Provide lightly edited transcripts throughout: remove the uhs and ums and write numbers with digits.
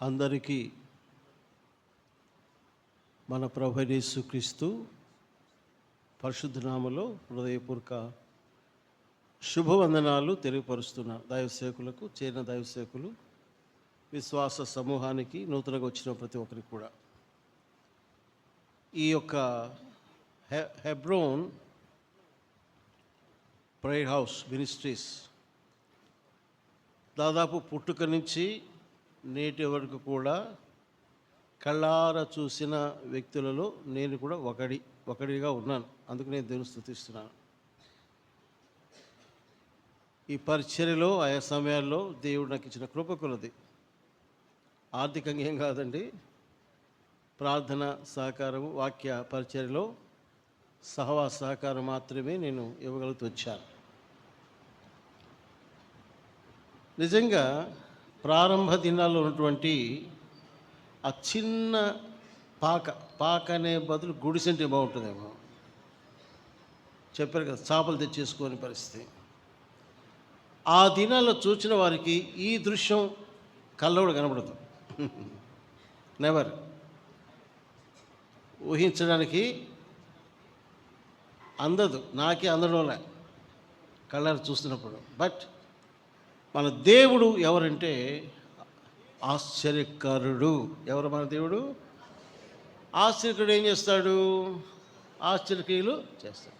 అందరికీ మన ప్రభు యేసుక్రీస్తు పరిశుద్ధ నామములో హృదయపూర్వక శుభవందనాలు తెలియపరుస్తున్న దైవసేవకులకు, చేరిన దైవసేవకులు, విశ్వాస సమూహానికి, నూతనగా వచ్చిన ప్రతి ఒక్కరికి కూడా ఈ యొక్క హెబ్రోన్ ప్రేయర్ హౌస్ మినిస్ట్రీస్ దాదాపు పుట్టుక నుంచి నేటి వరకు కూడా కళ్ళారా చూసిన వ్యక్తులలో నేను కూడా ఒకడిగా ఉన్నాను. అందుకు నేను దేవుని స్తుతిస్తున్నాను. ఈ పరిచర్యలో ఆయా సమయాల్లో దేవుడు నాకు ఇచ్చిన కృప కొలది. ఆర్థికంగా ఏం కాదండి, ప్రార్థన సహకారము, వాక్య పరిచర్యలో సహవాస సహకారం మాత్రమే నేను ఇవ్వగలుగుతూ వచ్చాను. నిజంగా ప్రారంభ దినాల్లో ఉన్నటువంటి ఆ చిన్న పాక అనే బదులు గుడిసెంటే బాగుంటుందేమో. చెప్పారు కదా, చేపలు తెచ్చేసుకొని పరిస్థితి. ఆ దినాల్లో చూసిన వారికి ఈ దృశ్యం కళ్ళోడు కనబడదు. నెవర్ ఊహించడానికి అందదు, నాకే అందడంలే కళ్ళారు చూస్తున్నప్పుడు. బట్ మన దేవుడు ఎవరంటే ఆశ్చర్యకారుడు. ఎవరు మన దేవుడు? ఆశ్చర్యకుడు. ఏం చేస్తాడు? ఆశ్చర్యక్రియలు చేస్తాడు.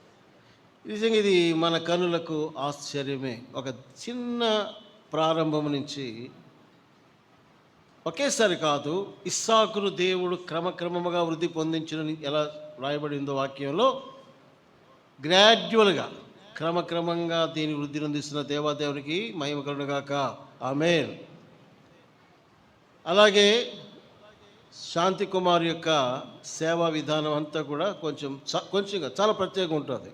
నిజంగా ఇది మన కనులకు ఆశ్చర్యమే. ఒక చిన్న ప్రారంభం నుంచి ఒకేసారి కాదు, ఇస్సాకును దేవుడు క్రమక్రమముగా వృద్ధి పొందించిన ఎలా రాయబడిందో వాక్యంలో, గ్రాడ్యువల్గా క్రమక్రమంగా దీని వృద్ధి నొందిస్తున్న దేవాదేవునికి మహిమ కలుగుగాక. ఆమేన్. అలాగే శాంతి కుమార్ యొక్క సేవా విధానం అంతా కూడా కొంచెంగా చాలా ప్రత్యేకంగా ఉంటుంది.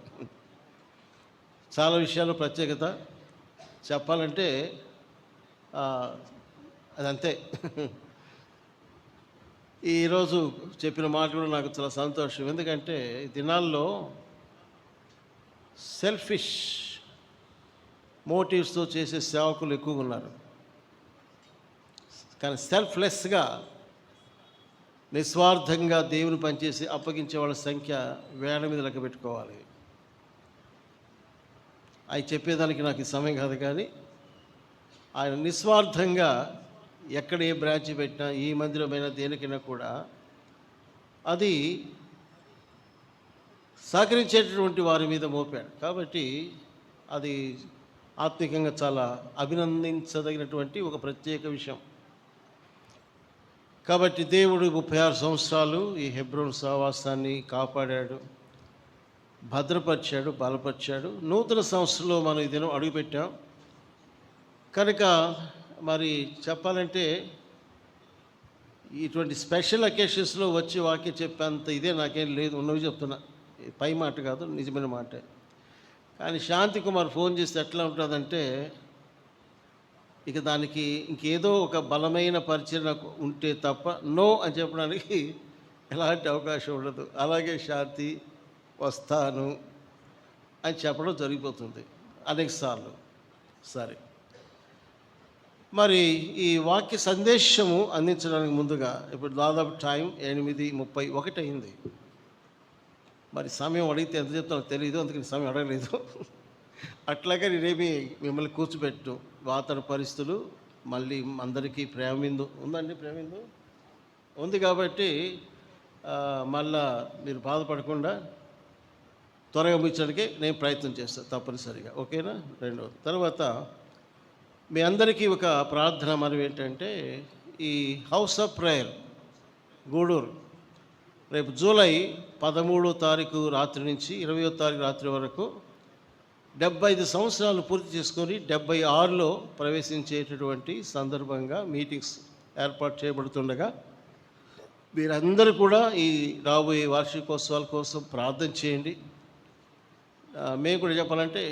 చాలా విషయాలు ప్రత్యేకత చెప్పాలంటే అదంతే. ఈరోజు చెప్పిన మాట కూడా నాకు చాలా సంతోషం. ఎందుకంటే ఈ దినాల్లో సెల్ఫిష్ మోటివ్స్తో చేసే సేవకులు ఎక్కువగా ఉన్నారు. కానీ సెల్ఫ్లెస్గా నిస్వార్థంగా దేవుని పనిచేసి అప్పగించే వాళ్ళ సంఖ్య వేల మీద లెక్క పెట్టుకోవాలి. అవి చెప్పేదానికి నాకు ఈ సమయం కాదు, కానీ ఆయన నిస్వార్థంగా ఎక్కడ ఏ బ్రాంచ్ పెట్టినా, ఈ మందిరమైనా దేనికైనా కూడా అది సహకరించేటటువంటి వారి మీద మోపాడు. కాబట్టి అది ఆత్మికంగా చాలా అభినందించదగినటువంటి ఒక ప్రత్యేక విషయం. కాబట్టి దేవుడు 36 సంవత్సరాలు ఈ హెబ్రోన్ సహవాసాన్ని కాపాడాడు, భద్రపరిచాడు, బలపరిచాడు. నూతన సంవత్సరంలో మనం ఈ దినం అడుగుపెట్టాం కనుక మరి చెప్పాలంటే ఇటువంటి స్పెషల్ అకేషన్స్లో వచ్చి వాక్యం చెప్పేంత ఇదే నాకేం లేదు. ఉన్నవి చెప్తున్నా, పై మాట కాదు, నిజమైన మాట. కానీ శాంతి కుమార్ ఫోన్ చేస్తే ఎట్లా ఉంటుందంటే, ఇక దానికి ఇంకేదో ఒక బలమైన పరిచయం ఉంటే తప్ప నో అని చెప్పడానికి ఎలాంటి అవకాశం ఉండదు. అలాగే శాంతి వస్తాను అని చెప్పడం జరిగిపోతుంది అనేక సార్లు. సరే, మరి ఈ వాక్య సందేశము అందించడానికి ముందుగా ఇప్పుడు దాదాపు టైం 8:31 అయింది. మరి సమయం అడిగితే ఎంత చెప్తానో తెలియదు, అందుకని సమయం అడగలేదు. అట్లాగే నేనేమి మిమ్మల్ని కూర్చోబెట్టు. వాతావరణ పరిస్థితులు, మళ్ళీ అందరికీ ప్రేమిందు ఉందండి, ప్రేమిందు ఉంది కాబట్టి మళ్ళా మీరు బాధపడకుండా త్వరగా ముగించడానికి నేను ప్రయత్నం చేస్తాను తప్పనిసరిగా. ఓకేనా? రెండవది తర్వాత మీ అందరికీ ఒక ప్రార్థన. మనం ఏంటంటే, ఈ హౌస్ ఆఫ్ ప్రేయర్ గూడూరు రేపు జూలై 13వ తారీఖు రాత్రి నుంచి 20వ తారీఖు రాత్రి వరకు 75 సంవత్సరాలు పూర్తి చేసుకొని 76లో ప్రవేశించేటటువంటి సందర్భంగా మీటింగ్స్ ఏర్పాటు చేయబడుతుండగా మీరందరూ కూడా ఈ రాబోయే వార్షికోత్సవాల కోసం ప్రార్థన చేయండి. మేము కూడా చెప్పాలంటే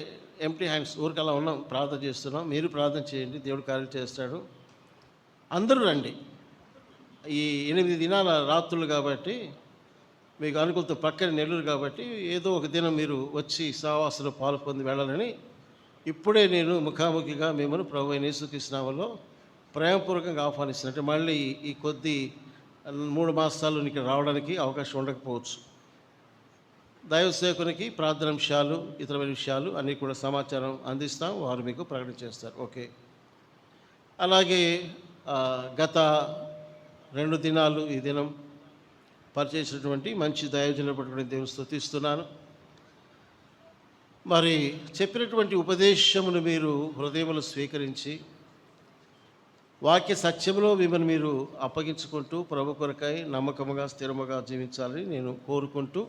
ఎంప్టీ హ్యాండ్స్ ఊరికి అలా ఉన్నాం, ప్రార్థన చేస్తున్నాం. మీరు ప్రార్థన చేయండి, దేవుడు కార్యం చేస్తాడు. అందరూ రండి. ఈ 8 దినాల రాత్రులు కాబట్టి మీకు అనుకూలత పక్కన నెల్లూరు కాబట్టి ఏదో ఒక దినం మీరు వచ్చి సహవాసంలో పాలు పొంది వెళ్ళాలని ఇప్పుడే నేను ముఖాముఖిగా మిమ్మల్ని ప్రభువైన యేసుక్రీస్తు నామములో ప్రేమపూర్వకంగా ఆహ్వానిస్తున్నాను. అంటే మళ్ళీ ఈ కొద్ది 3 మాసాలు ఇక్కడ రావడానికి అవకాశం ఉండకపోవచ్చు. దైవ సేవకునికి ప్రార్థనాంశాలు, ఇతరమైన విషయాలు అన్నీ కూడా సమాచారం అందిస్తాం. వారు మీకు ప్రకటన చేస్తారు. ఓకే. అలాగే గత 2 దినాలు ఈ దినం పరిచేసినటువంటి మంచి దైవజనులను పట్టుకుని దేవుని స్తుతిస్తున్నాను. మరి చెప్పినటువంటి ఉపదేశమును మీరు హృదయములో స్వీకరించి వాక్య సత్యంలో మిమ్మల్ని మీరు అప్పగించుకుంటూ ప్రభు కొరకై నమ్మకముగా స్థిరముగా జీవించాలని నేను కోరుకుంటూ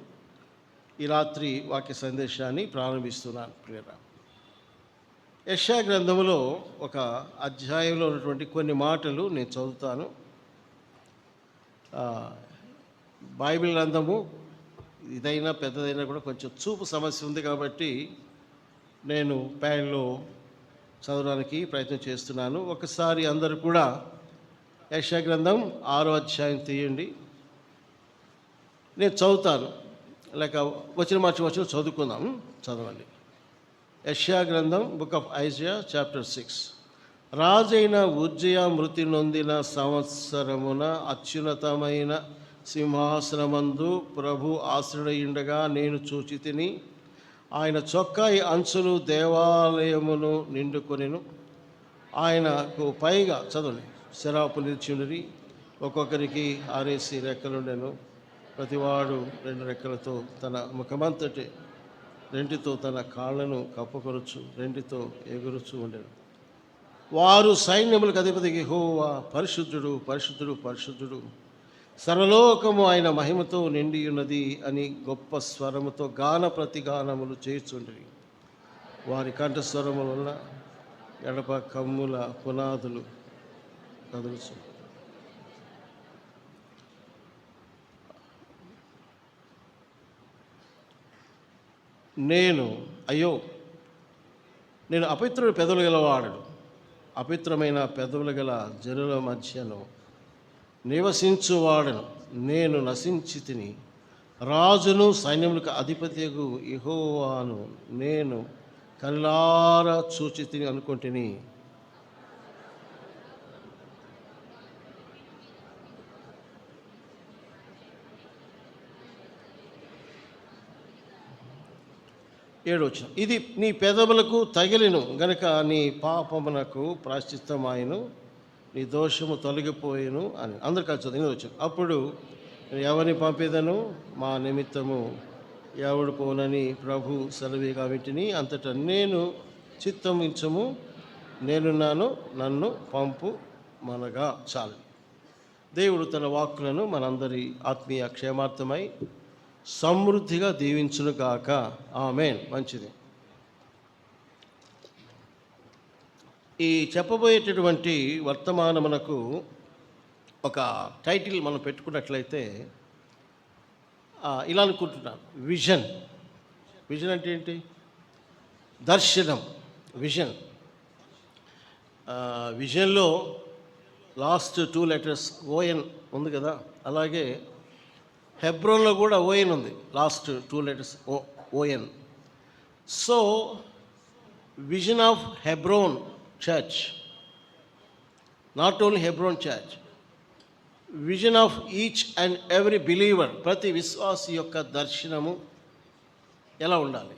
ఈ రాత్రి వాక్య సందేశాన్ని ప్రారంభిస్తున్నాను. ప్రియరా, యెషయా గ్రంథములో ఒక అధ్యాయంలో ఉన్నటువంటి కొన్ని మాటలు నేను చదువుతాను. బైబిల్ గ్రంథము ఇదైనా పెద్దదైనా కూడా కొంచెం చూపు సమస్య ఉంది కాబట్టి నేను ప్యాడ్లో చదవడానికి ప్రయత్నం చేస్తున్నాను. ఒకసారి అందరూ కూడా యెషయా గ్రంథం 6వ అధ్యాయం తీయండి. నేను చదువుతాను, లేక వచ్చిన చదువుకుందాం. చదవండి. యెషయా గ్రంథం, బుక్ ఆఫ్ ఐజియా, చాప్టర్ 6. రాజైన ఉజ్జియా మృతి నొందిన సంవత్సరమున అత్యున్నతమైన సింహాసనమందు ప్రభు ఆశ్రయుండగా నేను చూచితిని. ఆయన చొక్కాయి అంచులు దేవాలయమును నిండుకొనెను. ఆయనకు పైగా చదవండి శరాపు నిలిచినది. ఒక్కొక్కరికి 6 రెక్కలుండెను. ప్రతివాడు 2 రెక్కలతో తన ముఖమంతటి రెంటితో తన కాళ్ళను కప్పుకొనొచ్చు, రెంటితో ఎగురుచు ఉండెను. వారు సైన్యములకు అధిపతి యెహోవా పరిశుద్ధుడు, పరిశుద్ధుడు, పరిశుద్ధుడు, సర్వలోకము ఆయన మహిమతో నిండి ఉన్నది అని గొప్ప స్వరముతో గాన ప్రతిగానములు చేయుచుండిరి. వారి కంఠస్వరముల వల్ల గడప కమ్ముల పునాదులు కదులుచు. నేను అపవిత్రుడు పెదవులు గలవాడను, అపవిత్రమైన పెదవులు గల జనుల మధ్యను నివసించువాడను. నేను నశించి తిని, రాజును సైన్యములకు అధిపతియగు యెహోవాను నేను కళ్ళారా చూచి తిని అనుకుంటుని. ఏడవచనం. ఇది నీ పెదవులకు తగిలిను గనుక నీ పాపమునకు ప్రాశ్చిత్తమాయను, నీ దోషము తొలగిపోయేను అని. అందరు కలిసి చదువు వచ్చాను. అప్పుడు ఎవరిని పంపేదను, మా నిమిత్తము ఎవడు పోనని ప్రభు సెలవిగా వింటిని. అంతటా నేను చిత్తమించము, నేనున్నాను, నన్ను పంపు మనగా చాలు. దేవుడు తన వాక్కులను మనందరి ఆత్మీయ క్షేమార్థమై సమృద్ధిగా దీవించును గాక. ఆమేన్. మంచిది. ఈ చెప్పబోయేటటువంటి వర్తమానమునకు ఒక టైటిల్ మనం పెట్టుకున్నట్లయితే ఇలా అనుకుంటున్నాను, విజన్. విజన్ అంటే ఏంటి? దర్శనం, విజన్. విజన్లో లాస్ట్ 2 లెటర్స్ ఓఎన్ ఉంది కదా, అలాగే హెబ్రోన్లో కూడా ఓఎన్ ఉంది, last 2 letters O N. So vision of Hebron church, not only Hebron church, vision of each and every believer, ప్రతి విశ్వాసి యొక్క దర్శనము ఎలా ఉండాలి?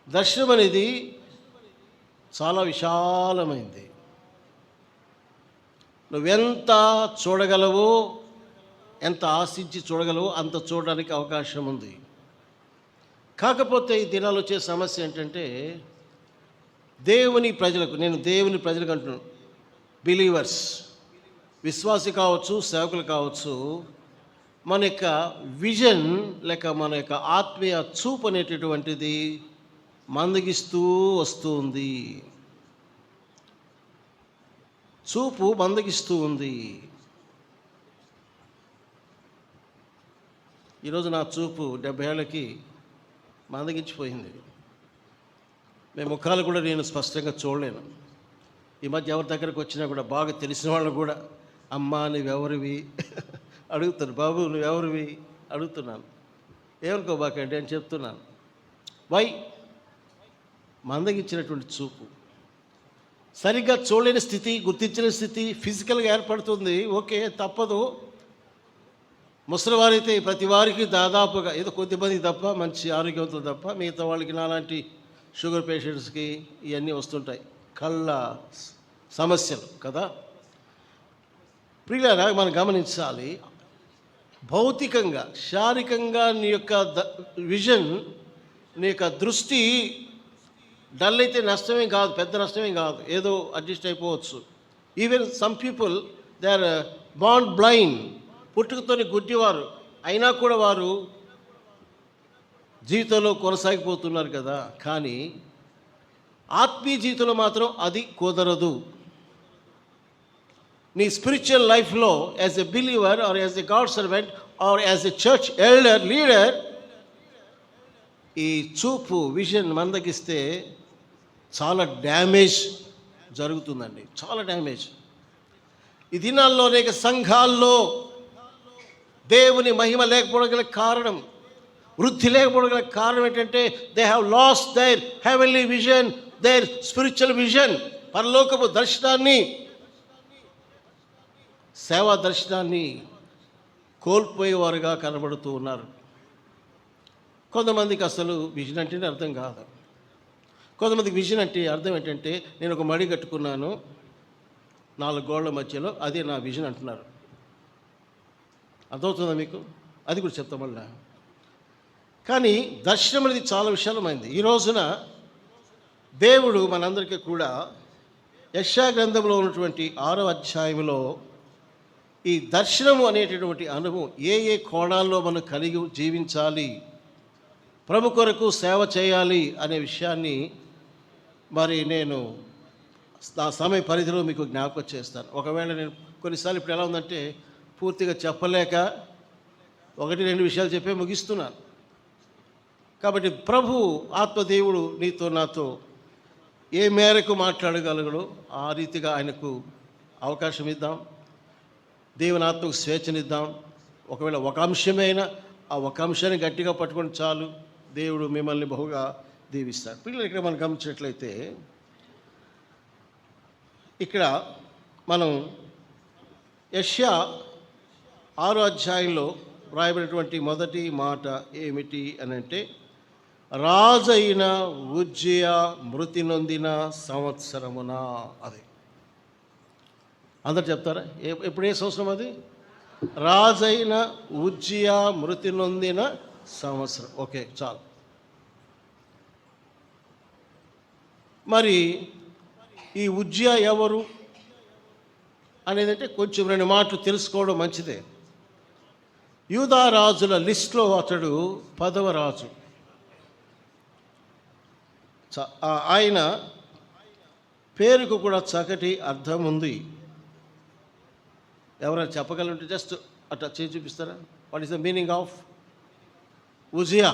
దర్శనం అనేది చాలా విశాలమైంది. నువ్వెంత చూడగలవో, ఎంత ఆశించి చూడగలవో అంత చూడడానికి అవకాశం ఉంది. కాకపోతే ఈ దినాలు వచ్చే సమస్య ఏంటంటే, దేవుని ప్రజలకు, నేను దేవుని ప్రజలకు అంటున్నాను, బిలీవర్స్, విశ్వాసి కావచ్చు, సేవకులు కావచ్చు, మన యొక్క విజన్ లేక మన యొక్క ఆత్మీయ చూపు అనేటటువంటిది మందగిస్తూ వస్తుంది. చూపు మందగిస్తూ ఉంది. ఈరోజు నా చూపు 70 ఏళ్ళకి మందగించిపోయింది. మేము ముఖాలు కూడా నేను స్పష్టంగా చూడలేను. ఈ మధ్య ఎవరి దగ్గరకు వచ్చినా కూడా బాగా తెలిసిన వాళ్ళు కూడా, అమ్మా నువ్వెవరివి అడుగుతారు, బాబు నువ్వెవరివి అడుగుతున్నాను. ఏమనుకోబాకండి అని చెప్తున్నాను. వై? మందగించినటువంటి చూపు. సరిగ్గా చూడలేని స్థితి, గుర్తించిన స్థితి ఫిజికల్గా ఏర్పడుతుంది. ఓకే, తప్పదు. ముసలివారైతే ప్రతి వారికి దాదాపుగా ఏదో కొద్దిమంది తప్ప, మంచి ఆరోగ్యవంతులు తప్ప, మిగతా వాళ్ళకి నాలాంటి షుగర్ పేషెంట్స్కి ఇవన్నీ వస్తుంటాయి, కళ్ళ సమస్యలు కదా. ప్రియులారా, మనం గమనించాలి, భౌతికంగా శారీరకంగా నీ యొక్క విజన్, నీ యొక్క దృష్టి డల్ అయితే నష్టమేం కాదు, పెద్ద నష్టమేం కాదు, ఏదో అడ్జస్ట్ అయిపోవచ్చు. Even some people they are born blind, పుట్టుకతోనే గుడ్డివారు అయినా కూడా వారు జీవితంలో కొనసాగిపోతున్నారు కదా. కానీ ఆత్మీయ జీవితంలో మాత్రం అది కుదరదు. నీ స్పిరిచువల్ లైఫ్లో as a believer or as a God servant or as a church elder leader, ఈ చూపు విజన్ మందగిస్తే చాలా డ్యామేజ్ జరుగుతుందండి, చాలా డ్యామేజ్. ఈ దినాల్లో అనేక సంఘాల్లో దేవుని మహిమ లేకపోవడం గల కారణం, వృద్ధి లేకపోవడం గల కారణం ఏంటంటే they have lost their heavenly vision, their spiritual vision. పరలోకపు దర్శనాన్ని, సేవా దర్శనాన్ని కోల్పోయేవారుగా కనబడుతూ ఉన్నారు. కొంతమందికి అసలు విజన్ అంటేనే అర్థం కాదు. కొంతమందికి విజన్ అంటే అర్థం ఏంటంటే నేను ఒక మడి కట్టుకున్నాను 4 గోళ్ల మధ్యలో, అదే నా విజన్ అంటున్నారు. అర్థమవుతుందా మీకు? అది కూడా చెప్తాం మళ్ళా. కానీ దర్శనం అనేది చాలా విశాలమైంది. ఈ రోజున దేవుడు మనందరికీ కూడా యెషయా గ్రంథంలో ఉన్నటువంటి 6వ అధ్యాయంలో ఈ దర్శనము అనేటటువంటి అనుభవం, ఏ ఏ కోణాల్లో మనం కలిగి జీవించాలి, ప్రభు కొరకు సేవ చేయాలి అనే విషయాన్ని మరి నేను నా సమయ పరిధిలో మీకు జ్ఞాపకం చేస్తాను. ఒకవేళ నేను కొన్నిసార్లు ఇప్పుడు ఎలా ఉందంటే పూర్తిగా చెప్పలేక 1-2 విషయాలు చెప్పే ముగిస్తున్నాను. కాబట్టి ప్రభు ఆత్మదేవుడు నీతో నాతో ఏ మేరకు మాట్లాడగలగడో ఆ రీతిగా ఆయనకు అవకాశం ఇద్దాం. దేవుని ఆత్మకు స్వేచ్ఛనిద్దాం. ఒకవేళ ఒక అంశమైనా ఆ ఒక అంశాన్ని గట్టిగా పట్టుకొని చాలు, దేవుడు మిమ్మల్ని బహుగా దీవిస్తాడు. పిల్లలు ఇక్కడ మనం గమనించినట్లయితే ఇక్కడ మనం యెషయా 6వ అధ్యాయంలో రాయబడినటువంటి మొదటి మాట ఏమిటి అని అంటే, రాజైన ఉజ్జియా మృతి నొందిన సంవత్సరమున. అది అందరు చెప్తారా? ఎప్పుడు ఏ సంవత్సరం అది? రాజైన ఉజ్జియా మృతి నొందిన సంవత్సరం. ఓకే, చాలు. మరి ఈ ఉజ్జియా ఎవరు అనేది అంటే కొంచెం 2 మాటలు తెలుసుకోవడం మంచిదే. యూదా రాజుల లిస్టులో అతడు 10వ రాజు. ఆయన పేరుకు కూడా చక్కటి అర్థం ఉంది. ఎవరైనా చెప్పగలంటే జస్ట్ అట్లా చేసి చూపిస్తారా? What is the meaning of Uzziah?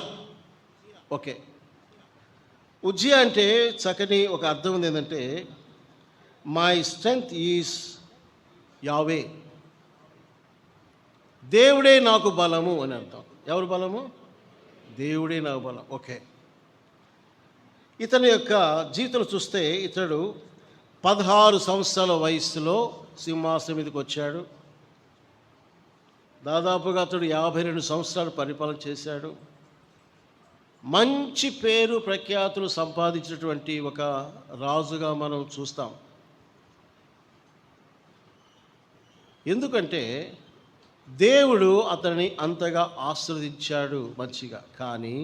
Okay, Uzziah అంటే చక్కని ఒక అర్థం ఉంది. ఏంటంటే మై స్ట్రెంగ్త్ ఈజ్ యావే, దేవుడే నాకు బలము అని అర్థం. ఎవరు బలము? దేవుడే నాకు బలం. ఓకే, ఇతని యొక్క జీవితం చూస్తే ఇతడు 16 సంవత్సరాల వయస్సులో సింహాసనం మీదకి వచ్చాడు. దాదాపుగా అతడు 52 సంవత్సరాలు పరిపాలన చేశాడు. మంచి పేరు ప్రఖ్యాతులు సంపాదించినటువంటి ఒక రాజుగా మనం చూస్తాం. ఎందుకంటే దేవుడు అతన్ని అంతగా ఆశీర్వదించాడు మంచిగా. కానీ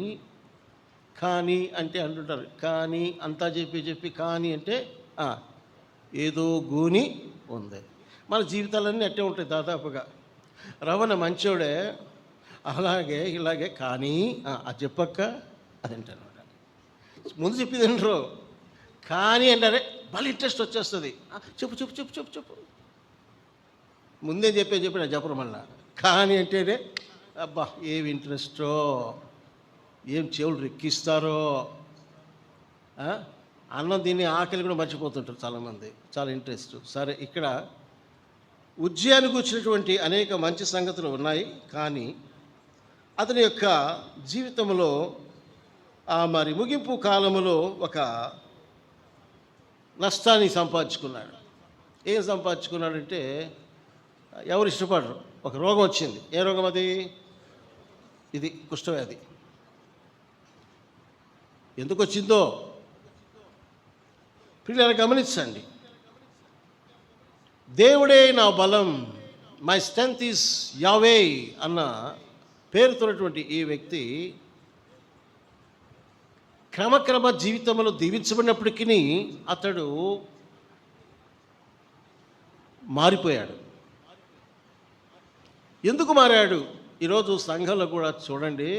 అంటే అంటుంటారు, కానీ అంతా చెప్పి కానీ అంటే ఏదో గూని ఉంది. మన జీవితాలన్నీ అట్టే ఉంటాయి దాదాపుగా. రవణ మంచోడే, అలాగే ఇలాగే కానీ అది చెప్పక్క అది అంటారు. ముందు చెప్పింది అంటారు, కానీ అంటారే మళ్ళీ ఇంట్రెస్ట్ వచ్చేస్తుంది. చెప్పు చెప్పు చెప్పు చెప్పు చెప్పు ముందే చెప్పి నాకు చెప్పరు. మళ్ళా కానీ అంటేనే అబ్బా ఏమి ఇంట్రెస్టో, ఏం చెవులు రెక్కిస్తారో. అన్నం తిని ఆకలి కూడా మర్చిపోతుంటారు చాలామంది, చాలా ఇంట్రెస్ట్. సరే, ఇక్కడ ఉజ్జయానికి వచ్చినటువంటి అనేక మంచి సంగతులు ఉన్నాయి. కానీ అతని యొక్క జీవితంలో మరి ముగింపు కాలంలో ఒక నష్టాన్ని సంపాదించుకున్నాడు. ఏం సంపాదించుకున్నాడంటే ఎవరు ఇష్టపడరు. ఒక రోగం వచ్చింది. ఏ రోగం అది? ఇది కుష్ఠవ్యాధి. ఎందుకు వచ్చిందో పిల్లలు గమనించండి. దేవుడే నా బలం, మై స్ట్రెంగ్త్ ఈజ్ యావే అన్న పేరుతున్నటువంటి ఈ వ్యక్తి క్రమక్రమ జీవితంలో దీవించబడినప్పటికీ అతడు మారిపోయాడు. ఎందుకు మారాడు? ఈరోజు సంఘంలో కూడా చూడండి,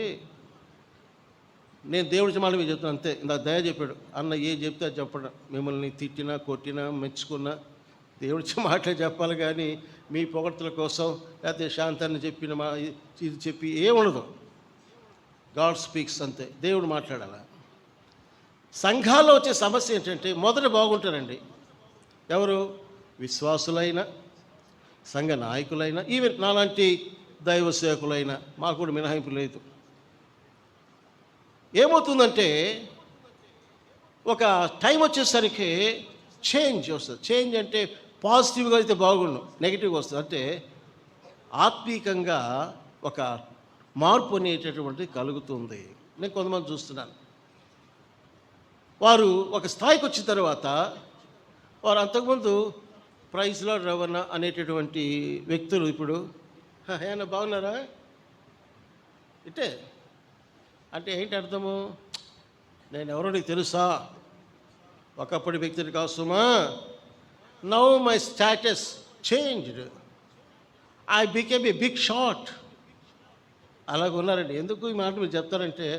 నేను దేవుడి మాట మీద చెప్తాను అంతే. ఇందాక దయ చెప్పాడు, అన్న ఏ చెప్తే అది చెప్పడం. మిమ్మల్ని తిట్టినా కొట్టినా మెచ్చుకున్నా దేవుడి మాటలే చెప్పాలి, కానీ మీ పొగడ్తల కోసం లేకపోతే శాంతాన్ని చెప్పిన ఇది చెప్పి ఏముండదు. గాడ్ స్పీక్స్ అంతే, దేవుడు మాట్లాడాలి. సంఘాల్లో వచ్చే సమస్య ఏంటంటే మొదట బాగుంటారండి. ఎవరు? విశ్వాసులైన, సంఘ నాయకులైన, ఈవెన్ నాలాంటి దైవ సేవకులైన, మాకు కూడా మినహాయింపు లేదు. ఏమవుతుందంటే ఒక టైం వచ్చేసరికి చేంజ్ వస్తుంది. చేంజ్ అంటే పాజిటివ్గా అయితే బాగుండు, నెగిటివ్గా వస్తుంది. అంటే ఆత్మీకంగా ఒక మార్పు అనేటటువంటిది కలుగుతుంది. నేను కొంతమంది చూస్తున్నాను, వారు ఒక స్థాయికి వచ్చిన తర్వాత వారు అంతకుముందు ప్రైజ్లో రవణ అనేటటువంటి వ్యక్తులు ఇప్పుడు ఏమన్నా బాగున్నారా ఇట్టే అంటే ఏంటి అర్థము? నేను ఎవరో నీకు తెలుసా? ఒకప్పటి వ్యక్తిని కాదు సుమా. Now my status changed, I became a big shot. అలాగ ఉన్నారండి. ఎందుకు ఈ మాట మీరు చెప్తారంటే,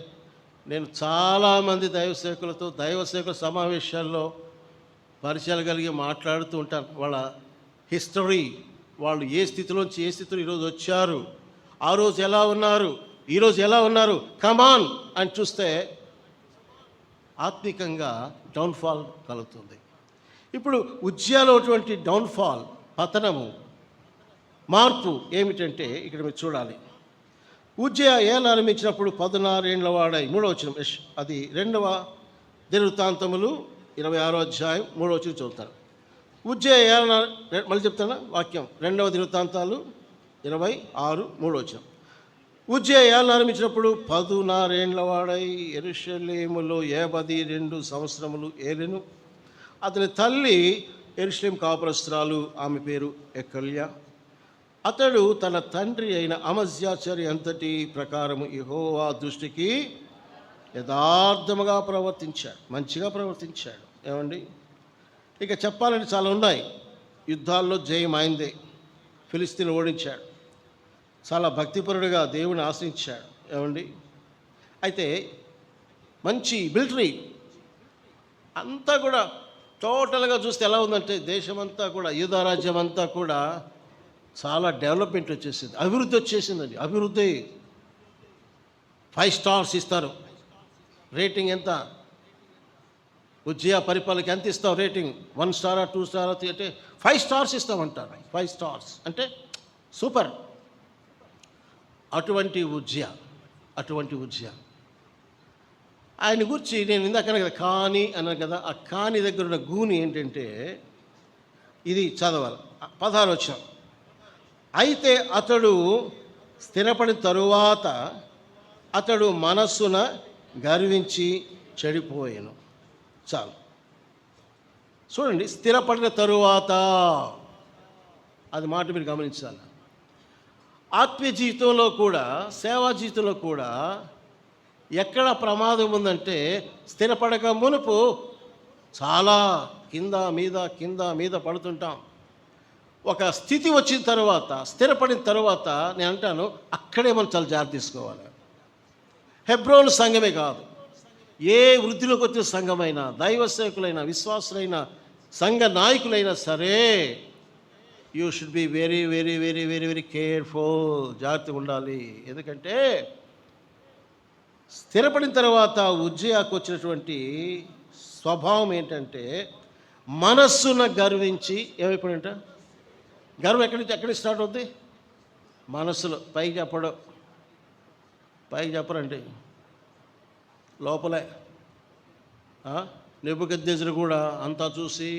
నేను చాలామంది దైవ సేవకుల సమావేశాల్లో పరిచయాలు కలిగి మాట్లాడుతూ ఉంటాను. వాళ్ళ హిస్టరీ, వాళ్ళు ఏ స్థితిలోంచి ఏ స్థితిలో ఈరోజు వచ్చారు, ఆ రోజు ఎలా ఉన్నారు, ఈరోజు ఎలా ఉన్నారు, కమాన్ అని చూస్తే ఆత్మికంగా డౌన్ఫాల్ కలుగుతుంది. ఇప్పుడు ఉజ్జయాలో అటువంటి డౌన్ఫాల్, పతనము, మార్పు ఏమిటంటే ఇక్కడ మీరు చూడాలి. ఉజ్జయ ఏలా ఆరంభించినప్పుడు 16 ఏండ్ల వాడై, 3వ వచనం, అది 2వ దినవృత్తాంతములు 26వ అధ్యాయం 3వ వచనం చదువుతారు. ఉజ్జయ ఏలా, మళ్ళీ చెప్తానా వాక్యం, 2వ దినవృత్తాంతాలు 26, 3వ వచనం. ఉజ్జయ ఏలా ఆరంభించినప్పుడు 16 ఏండ్ల వాడై యెరూషలేములో 52 సంవత్సరములు ఏలెను. అతని తల్లి యెరూషలేము కాపురస్తురాలు, ఆమె పేరు ఎకల్య. అతడు తన తండ్రి అయిన అమజ్యాచార్య అంతటి ప్రకారము యెహోవా దృష్టికి యథార్థముగా ప్రవర్తించాడు, మంచిగా ప్రవర్తించాడు. ఏమండి, ఇక చెప్పాలంటే చాలా ఉన్నాయి. యుద్ధాల్లో జయం అయిందే, ఫిలిస్తీన్ ఓడించాడు, చాలా భక్తిపరుడుగా దేవుని ఆశ్రయించాడు. ఏమండి, అయితే మంచి మిలిటరీ అంతా కూడా టోటల్గా చూస్తే ఎలా ఉందంటే, దేశమంతా కూడా, యూదా రాజ్యం అంతా కూడా చాలా డెవలప్మెంట్ వచ్చేసింది, అభివృద్ధి వచ్చేసిందండి. అభివృద్ధి 5 స్టార్స్ ఇస్తారు. రేటింగ్ ఎంత? ఉజ్జయ పరిపాలనకి ఎంత ఇస్తావు రేటింగ్? 1 స్టారా 2 స్టారా అంటే 5 స్టార్స్ ఇస్తామంటారు. 5 స్టార్స్ అంటే సూపర్. అటువంటి ఉజ్జయ ఆయన గురించి నేను ఇందాకనే కదా కాని అన్నాను కదా, ఆ కాని దగ్గర ఉన్న గూని ఏంటంటే ఇది చదవాలి. 16వ వచనం. అయితే అతడు స్థిరపడిన తరువాత అతడు మనస్సున గర్వించి చెడిపోయాను. చాలు చూడండి, స్థిరపడిన తరువాత, అది మాట మీరు గమనించాలి. ఆత్మీయ జీవితంలో కూడా, సేవా జీవితంలో కూడా ఎక్కడ ప్రమాదం ఉందంటే, స్థిరపడక మునుపు చాలా కింద మీద పడుతుంటాం. ఒక స్థితి వచ్చిన తర్వాత, స్థిరపడిన తర్వాత నేను అంటాను, అక్కడే మనం చాలా జాగ్రత్త తీసుకోవాలి. హెబ్రోను సంఘమే కాదు, ఏ వృద్ధిలోకి వచ్చిన సంఘమైనా, దైవ సేవకులైనా, విశ్వాసులైనా, సంఘ నాయకులైనా సరే, you should be very very very very very careful, జాగ్రత్తగా ఉండాలి. ఎందుకంటే స్థిరపడిన తర్వాత ఉజ్జయాకు వచ్చినటువంటి స్వభావం ఏంటంటే, మనస్సున గర్వించి, ఏమైపోయింట గర్వం ఎక్కడి స్టార్ట్ అవుద్ది? మనస్సులో. పైకి చెప్పరండి, లోపలే నెబుకద్నెజరు కూడా అంతా చూసి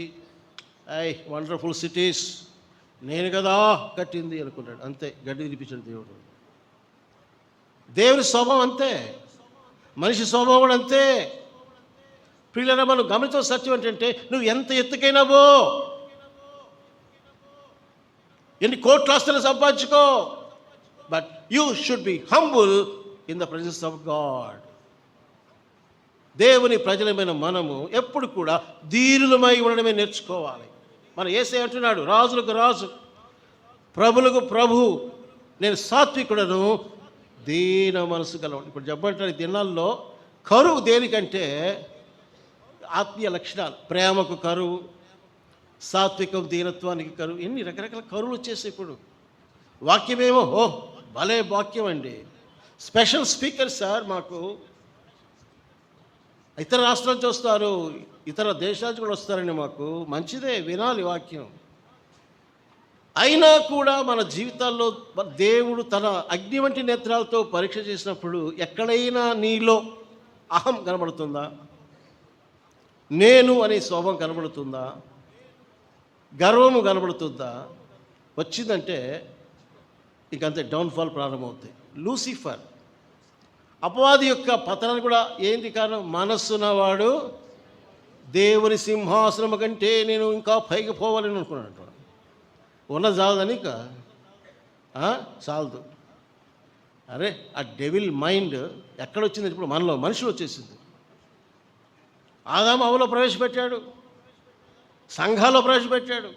వండర్ఫుల్ సిటీస్ నేను కదా కట్టింది అనుకున్నాడు. అంతే, గడ్డి వినిపించాడు దేవుడు. దేవుని స్వభావం అంతే, మనిషి స్వభావం కూడా అంతే. పిల్లల మనం గమనించిన సత్యం ఏంటంటే, నువ్వు ఎంత ఎత్తుకైనావో, ఎన్ని కోట్ల ఆస్తులు సంపాదించుకో, but you should be humble in the presence of God. దేవుని ప్రజలమైన మనము ఎప్పుడు కూడా దీనులమై ఉండడమే నేర్చుకోవాలి. మన యేసయ్య అంటున్నాడు, రాజులకు రాజు, ప్రభులకు ప్రభు, నేను సాత్వికుడను, దీన మనసు గలవాడు. ఇప్పుడు చెప్పంటారు, ఈ దినాల్లో కరువు దేనికంటే ఆత్మీయ లక్షణాలు. ప్రేమకు కరువు, సాత్వికం, దీనత్వానికి కరువు, ఎన్ని రకరకాల కరువులు వచ్చేసాయి. ఇప్పుడు వాక్యమేమో భలే వాక్యం అండి, స్పెషల్ స్పీకర్ సార్, మాకు ఇతర రాష్ట్రాల నుంచి వస్తారు, ఇతర దేశాల నుంచి కూడా వస్తారండి, మాకు మంచిదే, వినాలి వాక్యం. అయినా కూడా మన జీవితాల్లో దేవుడు తన అగ్ని వంటి నేత్రాలతో పరీక్ష చేసినప్పుడు ఎక్కడైనా నీలో అహం కనబడుతుందా, నేను అనే స్వభావం కనబడుతుందా, గర్వము కనబడుతుందా? వచ్చిందంటే ఇంకంతే, డౌన్ఫాల్ ప్రారంభమవుతాయి. లూసిఫర్ అపవాది యొక్క పతనానికి కూడా ఏంటి కారణం? మనస్సున్నవాడు దేవుని సింహాసనం కంటే నేను ఇంకా పైకి పోవాలని అనుకున్నాడు. ఉన్న చాలదని ఇక చాలదు. అరే, ఆ డెవిల్ మైండ్ ఎక్కడొచ్చింది? ఇప్పుడు మనలో మనుషులు వచ్చేసింది. ఆదాము అవ్వలో ప్రవేశపెట్టాడు, సంఘాల్లో ప్రవేశపెట్టాడు.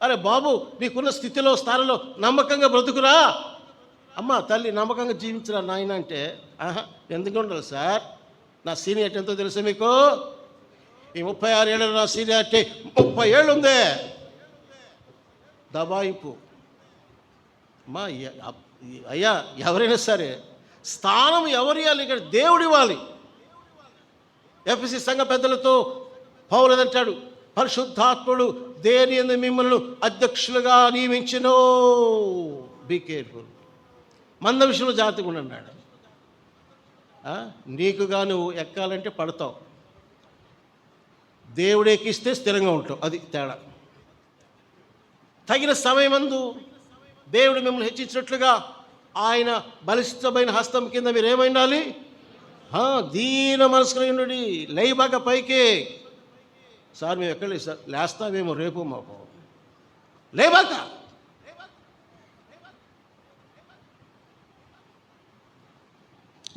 అరే బాబు, నీకున్న స్థితిలో స్థానంలో నమ్మకంగా బ్రతుకురా, అమ్మ తల్లి నమ్మకంగా జీవించరా నాయన అంటే, ఎందుకు ఉండాలి సార్, నా సీనియారిటీ ఎంతో తెలుసా మీకు? ఈ 36 ఏళ్ళు నా సీనియారిటీ 30 ఏళ్ళు ఉందే. దబాయింపు. అమ్మా అయ్యా, ఎవరైనా సరే స్థానం ఎవరు ఇవ్వాలి? ఇక్కడ దేవుడు ఇవ్వాలి. ఎఫెసీ సంఘ పెద్దలతో పౌలు అంటాడు, పరిశుద్ధాత్ముడు దేని యందు మిమ్మల్ని అధ్యక్షులుగా నియమించెను, బీ కేర్ఫుల్. మంద విషయంలో జాగ్రత్తగా ఉన్నాడు. నీకుగా నువ్వు ఎక్కాలంటే పడతావు, దేవుడు ఎక్కిస్తే స్థిరంగా ఉంటావు, అది తేడా. తగిన సమయమందు దేవుడు మిమ్మల్ని హెచ్చించినట్లుగా ఆయన బలిష్టమైన హస్తం కింద మీరు ఏమైండాలి? దీన మనసుకుని ఉండి లేబాక పైకి. సార్ మేము ఎక్కడ లేదు సార్, లేస్తామేమో రేపు మాకు, లేబాక.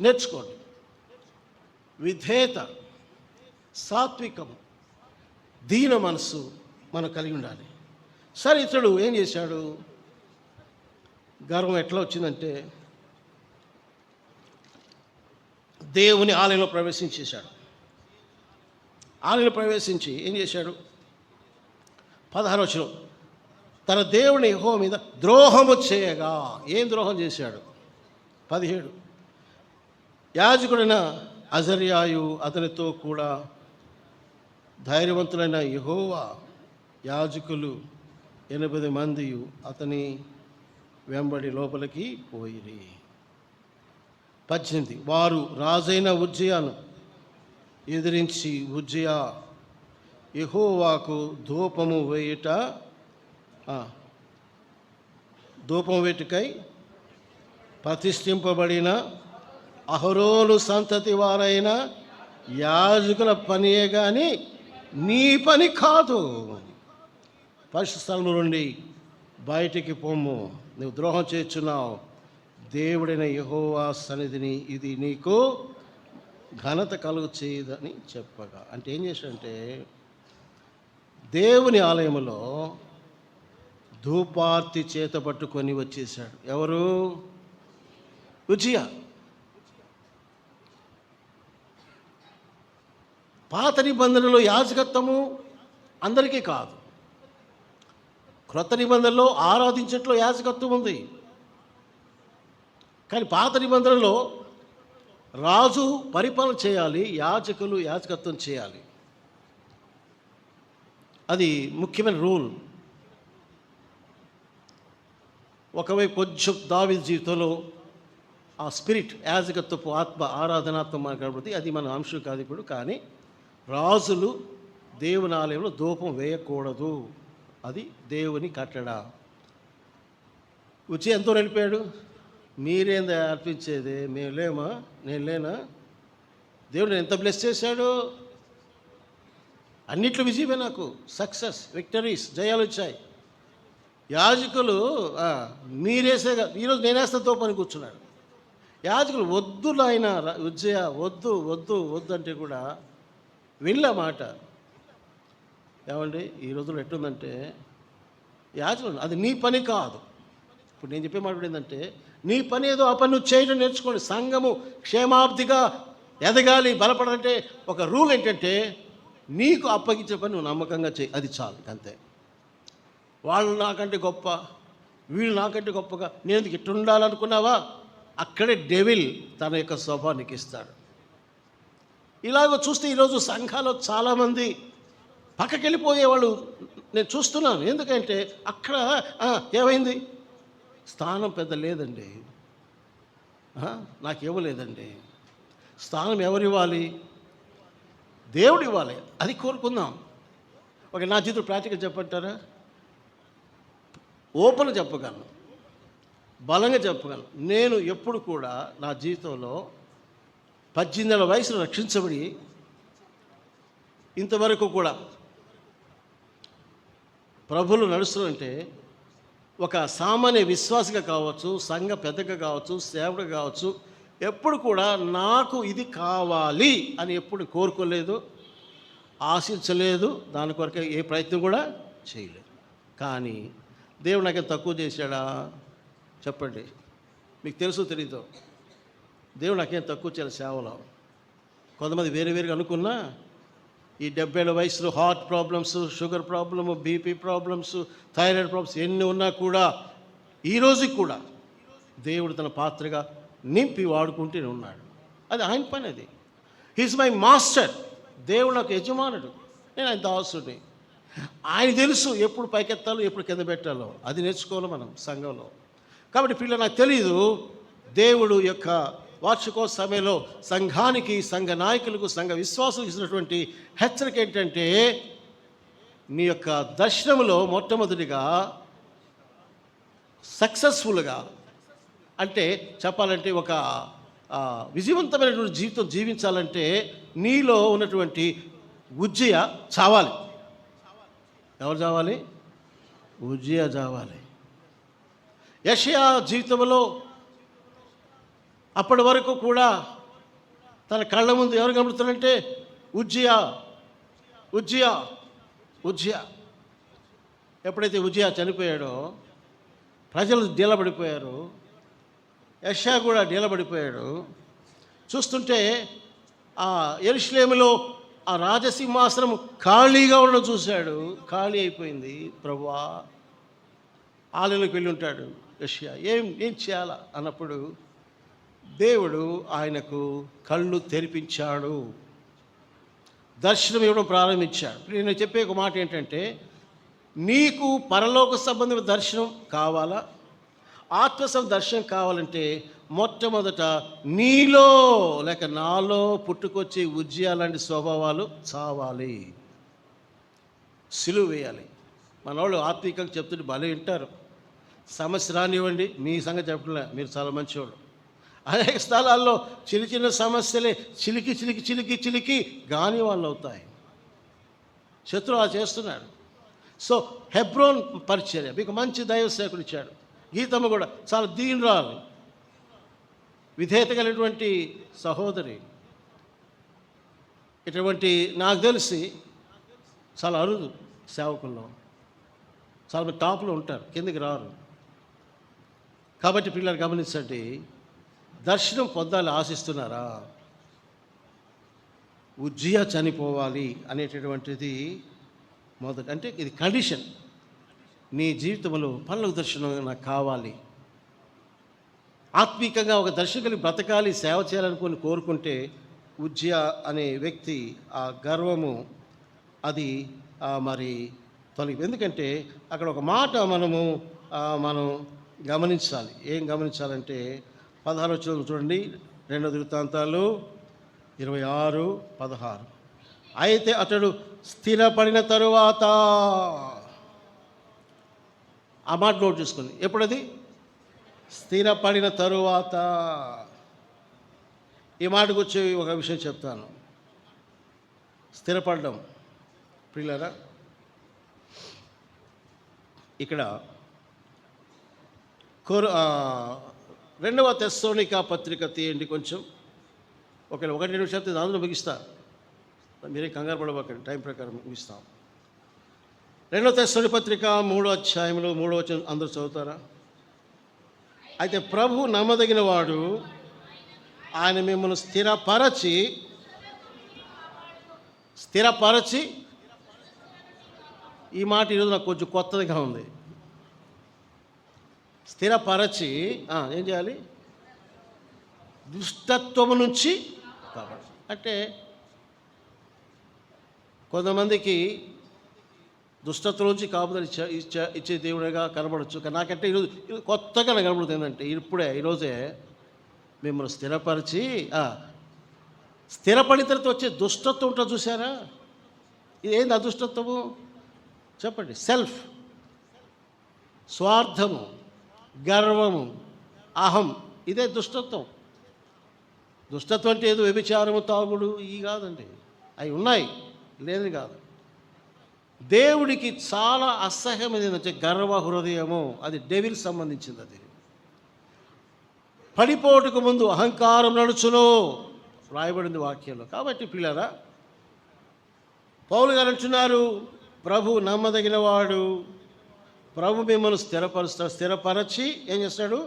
నేర్చుకోండి. విధేయత, సాత్వికం, దీన మనస్సు మనం కలిగి ఉండాలి. సరే, ఇతడు ఏం చేశాడు? గర్వం ఎట్లా వచ్చిందంటే, దేవుని ఆలయంలో ప్రవేశించేశాడు. ఆలయంలో ప్రవేశించి ఏం చేశాడు? 16వ వచనం, తన దేవుని యెహోవా మీద ద్రోహము చేయగా. ఏం ద్రోహం చేశాడు? 17, యాజకుడైన అజర్యాయు అతనితో కూడా ధైర్యవంతులైన యెహోవా యాజకులు 80 మంది అతని వెంబడి లోపలికి పోయిరి. 18, వారు రాజైన ఉజ్జియాను ఎదిరించి, ఉజ్జియా యెహోవాకు ధూపము వేటుకై ప్రతిష్ఠింపబడిన అహరోను సంతతి వారైన యాజకుల పనియే కానీ నీ పని కాదు. పరిశుద్ధ స్థలం నుండి బయటికి పొమ్ము, నువ్వు ద్రోహం చేస్తున్నావు దేవుడైన యెహోవా సన్నిధిని, ఇది నీకు ఘనత కలుగు చేయదని చెప్పగా. అంటే ఏం చేశాడంటే, దేవుని ఆలయంలో ధూపార్తి చేత పట్టుకొని వచ్చేసాడు. ఎవరు? ఉజ్జియా. పాత నిబంధనలో యాజకత్వము అందరికీ కాదు, క్రొత్త నిబంధనలో ఆరాధించట్లో యాజకత్వం ఉంది. కానీ పాత నిబంధనలో రాజు పరిపాలన చేయాలి, యాజకులు యాజకత్వం చేయాలి. అది ముఖ్యమైన రూల్. ఒకవైపు కొంచెం దావీదు జీవితంలో ఆ స్పిరిట్, యాజకత్వపు ఆత్మ, ఆరాధనాత్మ మనకు కనబడుతుంది. అది మన అంశం కాదు ఇప్పుడు. కానీ రాజులు దేవుని ఆలయంలో ధూపం వేయకూడదు, అది దేవుని కట్టడ. వచ్చి ఎంతో నడిపాడు, మీరేందా అర్పించేది, మేము లేమా, నేను లేనా? దేవుడు ఎంత బ్లెస్ చేశాడు, అన్నిట్లో విజయమే, నాకు సక్సెస్, విక్టరీస్, జయాలు వచ్చాయి. యాజకులు మీరేసే, ఈరోజు నేనేస్తా తోపని కూర్చున్నాడు. యాజకులు వద్దు నాయన ఉజ్జయ, వద్దు వద్దు వద్దు అంటే కూడా వెళ్ళే మాట. ఏమండి ఈ రోజుల్లో ఎట్లుందంటే యాజకులు, అది నీ పని కాదు. ఇప్పుడు నేను చెప్పే మాట ఏంటంటే, నీ పని ఏదో ఆ పని నువ్వు చేయడం నేర్చుకోండి. సంఘము క్షేమాబ్దిగా ఎదగాలి, బలపడాలంటే ఒక రూల్ ఏంటంటే, నీకు అప్పగించే పని నువ్వు నమ్మకంగా చేయి, అది చాలు, అంతే. వాళ్ళు నాకంటే గొప్ప, వీళ్ళు నాకంటే గొప్పగా, నేను ఎందుకు ఇట్టు ఉండాలనుకున్నావా, అక్కడే డెవిల్ తన యొక్క స్వభావానికి ఇస్తాడు. ఇలాగ చూస్తే ఈరోజు సంఘాల్లో చాలామంది పక్కకి వెళ్ళిపోయేవాళ్ళు నేను చూస్తున్నాను. ఎందుకంటే అక్కడ ఏమైంది, స్థానం పెద్ద లేదండి, నాకు ఇవ్వలేదండి. స్థానం ఎవరివ్వాలి, దేవుడు ఇవ్వాలి, అది కోరుకుందాం. ఒక నా జీవితం ప్రాక్టికల్ చెప్పంటారా, ఓపెన్ చెప్పగలను, బలంగా చెప్పగలను. నేను ఎప్పుడు కూడా నా జీవితంలో 18 ఏళ్ళ వయసులో రక్షించబడి ఇంతవరకు కూడా ప్రభువులు నడుస్తుంటే, ఒక సామాన్య విశ్వాసిగా కావచ్చు, సంఘ పెద్దగా కావచ్చు, సేవకుడు కావచ్చు, ఎప్పుడు కూడా నాకు ఇది కావాలి అని ఎప్పుడు కోరుకోలేదు, ఆశించలేదు, దాని కొరకు ఏ ప్రయత్నం కూడా చేయలేదు. కానీ దేవుడు నాకేం తక్కువ చేశాడా చెప్పండి, మీకు తెలుసు తెలీదు. దేవుడు నాకేం తక్కువ చేయాలి సేవలో. కొంతమంది వేరే వేరుగా అనుకున్నా, ఈ 70 ఏళ్ళ వయసులో heart problems, sugar problem, BP problems, thyroid problems ఎన్ని ఉన్నా కూడా ఈ రోజుకి కూడా దేవుడు తన పాత్రగా నింపి వాడుకుంటూనే ఉన్నాడు. అది ఆయన పని, అది హీస్ మై మాస్టర్. దేవుడు నాకు యజమానుడు, నేను ఆయన దాసుడిని. ఆయన తెలుసు ఎప్పుడు పైకెత్తాలో, ఎప్పుడు కింద పెట్టాలో, అది నేర్చుకోవాలి మనం సంఘంలో. కాబట్టి పిల్లలు, నాకు తెలీదు, దేవుడు యొక్క వార్షికోత్సవ సమయంలో సంఘానికి, సంఘ నాయకులకు, సంఘ విశ్వాసులకు ఇచ్చినటువంటి హెచ్చరిక ఏంటంటే, నీ యొక్క దర్శనంలో మొట్టమొదటిగా సక్సెస్ఫుల్గా, అంటే చెప్పాలంటే ఒక విజయవంతమైనటువంటి జీవితం జీవించాలంటే నీలో ఉన్నటువంటి ఉజ్జయ చావాలి. ఎవరు చావాలి? ఉజ్జయ చావాలి. యెషయా జీవితంలో అప్పటి వరకు కూడా తన కళ్ళ ముందు ఎవరు కనబడుతారంటే ఉజ్జయ, ఉజ్జయ, ఉజ్జయ. ఎప్పుడైతే ఉజ్జయ చనిపోయాడో ప్రజలు డీలబడిపోయారు, యెషయా కూడా డీలబడిపోయాడు. చూస్తుంటే ఆ యెరూషలేములో ఆ రాజసింహాసనం ఖాళీగా ఉండడం చూశాడు. ఖాళీ అయిపోయింది. ప్రభువా, ఆలయంలోకి వెళ్ళి ఉంటాడు యెషయా, ఏం చేయాలా అన్నప్పుడు దేవుడు ఆయనకు కళ్ళు తెరిపించాడు, దర్శనం ఇవ్వడం ప్రారంభించాడు. నేను చెప్పే ఒక మాట ఏంటంటే, నీకు పరలోక సంబంధమైన దర్శనం కావాలా, ఆత్మ దర్శనం కావాలంటే మొట్టమొదట నీలో లేక నాలో పుట్టుకొచ్చే ఉజ్జయ లాంటి స్వభావాలు చావాలి, సిలువ వేయాలి. మన వాళ్ళు ఆత్మీకంగా చెప్తుంటే భలే వింటారు. సమస్య రానివ్వండి, మీ సంగతి చెప్పలే, మీరు చాలా మంచివాళ్ళు. అనేక స్థలాల్లో చిన్న చిన్న సమస్యలే చిలికి చిలికి చిలికి చిలికి గాని వాళ్ళు అవుతాయి. శత్రువు అలా చేస్తున్నాడు. సో హెబ్రోన్ పరిచర్య మీకు మంచి దైవ సేవకుడు ఇచ్చాడు. గీతమ్మ కూడా చాలా దీనురాలు, విధేయత కలిగినటువంటి సహోదరి. ఇటువంటి నాకు తెలిసి చాలా అరుదు సేవకుల్లో. చాలా మంది టాప్లో ఉంటారు, కిందకి రారు. కాబట్టి పిల్లలు గమనించండి, దర్శనం పొందాలి ఆశిస్తున్నారా? ఉజ్జయ చనిపోవాలి అనేటటువంటిది మొదటి, అంటే ఇది కండిషన్. నీ జీవితంలో పరలోక దర్శనం నాకు కావాలి, ఆత్మీకంగా ఒక దర్శనం కలిగి బ్రతకాలి, సేవ చేయాలనుకొని కోరుకుంటే ఉజ్జయ అనే వ్యక్తి ఆ గర్వము అది మరి తొలగి. ఎందుకంటే అక్కడ ఒక మాట మనం గమనించాలి. ఏం గమనించాలంటే 16 వచనం చూడండి, 2 దినవృత్తాంతాలు 26:16. అయితే అతడు స్థిరపడిన తరువాత, ఆ మాట నోట్ చేసుకుంది. ఎప్పుడది? స్థిరపడిన తరువాత. ఈ మాటకు వచ్చి ఒక విషయం చెప్తాను. స్థిరపడడం ప్రియులారా, ఇక్కడ 2వ తెస్సలోనిక పత్రిక తీయండి కొంచెం. ఒకవేళ 1-2 నిమిషాలు దానిలో ముగిస్తా, మీరే కంగారు పడబోకండి, టైం ప్రకారం ముగిస్తాం. 2వ తెస్సలోనిక పత్రిక 3వ అధ్యాయంలో 3వ వచనం అందరూ చదువుతారా? అయితే ప్రభు నమ్మదగిన వాడు, ఆయన మిమ్మల్ని స్థిరపరచి, ఈ మాట ఈరోజు నాకు కొంచెం కొత్తదిగా ఉంది. స్థిరపరచి ఏం చేయాలి? దుష్టత్వము నుంచి కాపాడు. అంటే కొంతమందికి దుష్టత్వం నుంచి కాపుదల ఇచ్చే దేవుడిగా కనబడచ్చు. కానీ నాకంటే ఈరోజు కొత్తగా నాకు కనబడుతుంది ఏంటంటే, ఈరోజే మిమ్మల్ని స్థిరపరిచి, స్థిరపడిన తర్వాత వచ్చే దుష్టత్వం ఉంటుంది చూసారా? ఇది ఏంది ఆ దుష్టత్వము? చెప్పండి. సెల్ఫ్, స్వార్థము, గర్వము, అహం, ఇదే దుష్టత్వం. దుష్టత్వం అంటే ఏదో వ్యభిచారము, తాగుడు ఇవి కాదండి. అవి ఉన్నాయి, లేదని కాదు. దేవుడికి చాలా అసహ్యమైనది ఏంటంటే గర్వ హృదయము. అది డెవిల్ సంబంధించింది. అది పడిపోటుకు ముందు అహంకారం నడుచును రాయబడింది వాక్యంలో. కాబట్టి పిల్లరా, పౌలు గారు అంటున్నారు, ప్రభు నమ్మదగిన వాడు, ప్రభు మిమ్మల్ని స్థిరపరచి ఏం చేస్తాడు?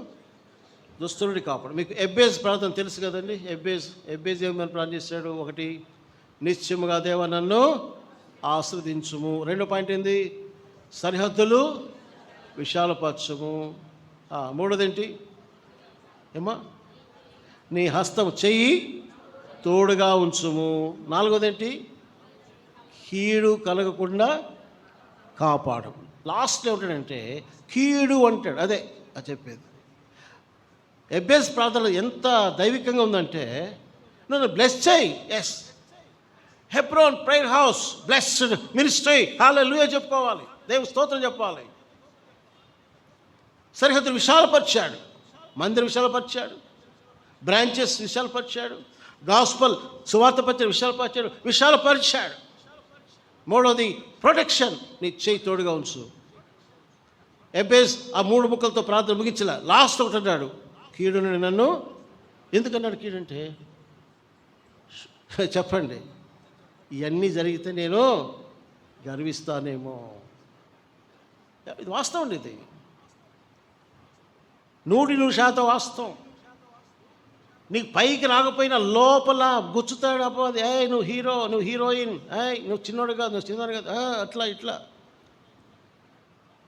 దుస్తుడిని కాపాడు. మీకు ఎబ్బేజ్ ప్రార్థన తెలుసు కదండి. ఎబ్బేజ్ ఏమని ప్రార్థన చేస్తాడు? 1, నిశ్చయముగా దేవా నన్ను ఆశ్రదించుము. 2వ పాయింట్ ఏంది? సరిహద్దులు విశాలపరచుము. 3వది ఏంటి? ఏమా? నీ హస్తం చెయ్యి తోడుగా ఉంచుము. 4వది ఏంటి? కీడు కలగకుండా కాపాడు. లాస్ట్లో ఏమిటాడంటే కీడు అంటాడు. అదే అది చెప్పేది. ఎబ్బేజ్ ప్రార్థన ఎంత దైవికంగా ఉందంటే, నన్ను బ్లెస్ చేయి. Yes, Hebron prayer house blessed ministry, hallelujah చెప్పుకోవాలి, దేవుని స్తోత్రం చెప్పాలి. సరిహద్దులు విశాలపరిచాడు, మందిరం విశాలపరిచాడు, బ్రాంచెస్ విశాలపరిచాడు, గాస్పల్ సువార్త పత్రిక విశాలపరిచాడు. 3వది ప్రొటెక్షన్, నీ చేయి తోడుగా ఉంచు. ఎబ్బేజ్ ఆ 3 ముక్కలతో ప్రార్థన ముగించలే. లాస్ట్ ఒకటి అన్నాడు, కీడుని నన్ను. ఎందుకన్నాడు కీడంటే? చెప్పండి, ఇవన్నీ జరిగితే నేను గర్విస్తానేమో. ఇది వాస్తవం అండి. ఇది 100% వాస్తవం. నీకు పైకి రాకపోయినా లోపల గుచ్చుతాడు అపవాది. నువ్వు హీరో, నువ్వు హీరోయిన్, నువ్వు చిన్నోడు కాదు, నువ్వు చిన్నోడు కాదు, అట్లా ఇట్లా.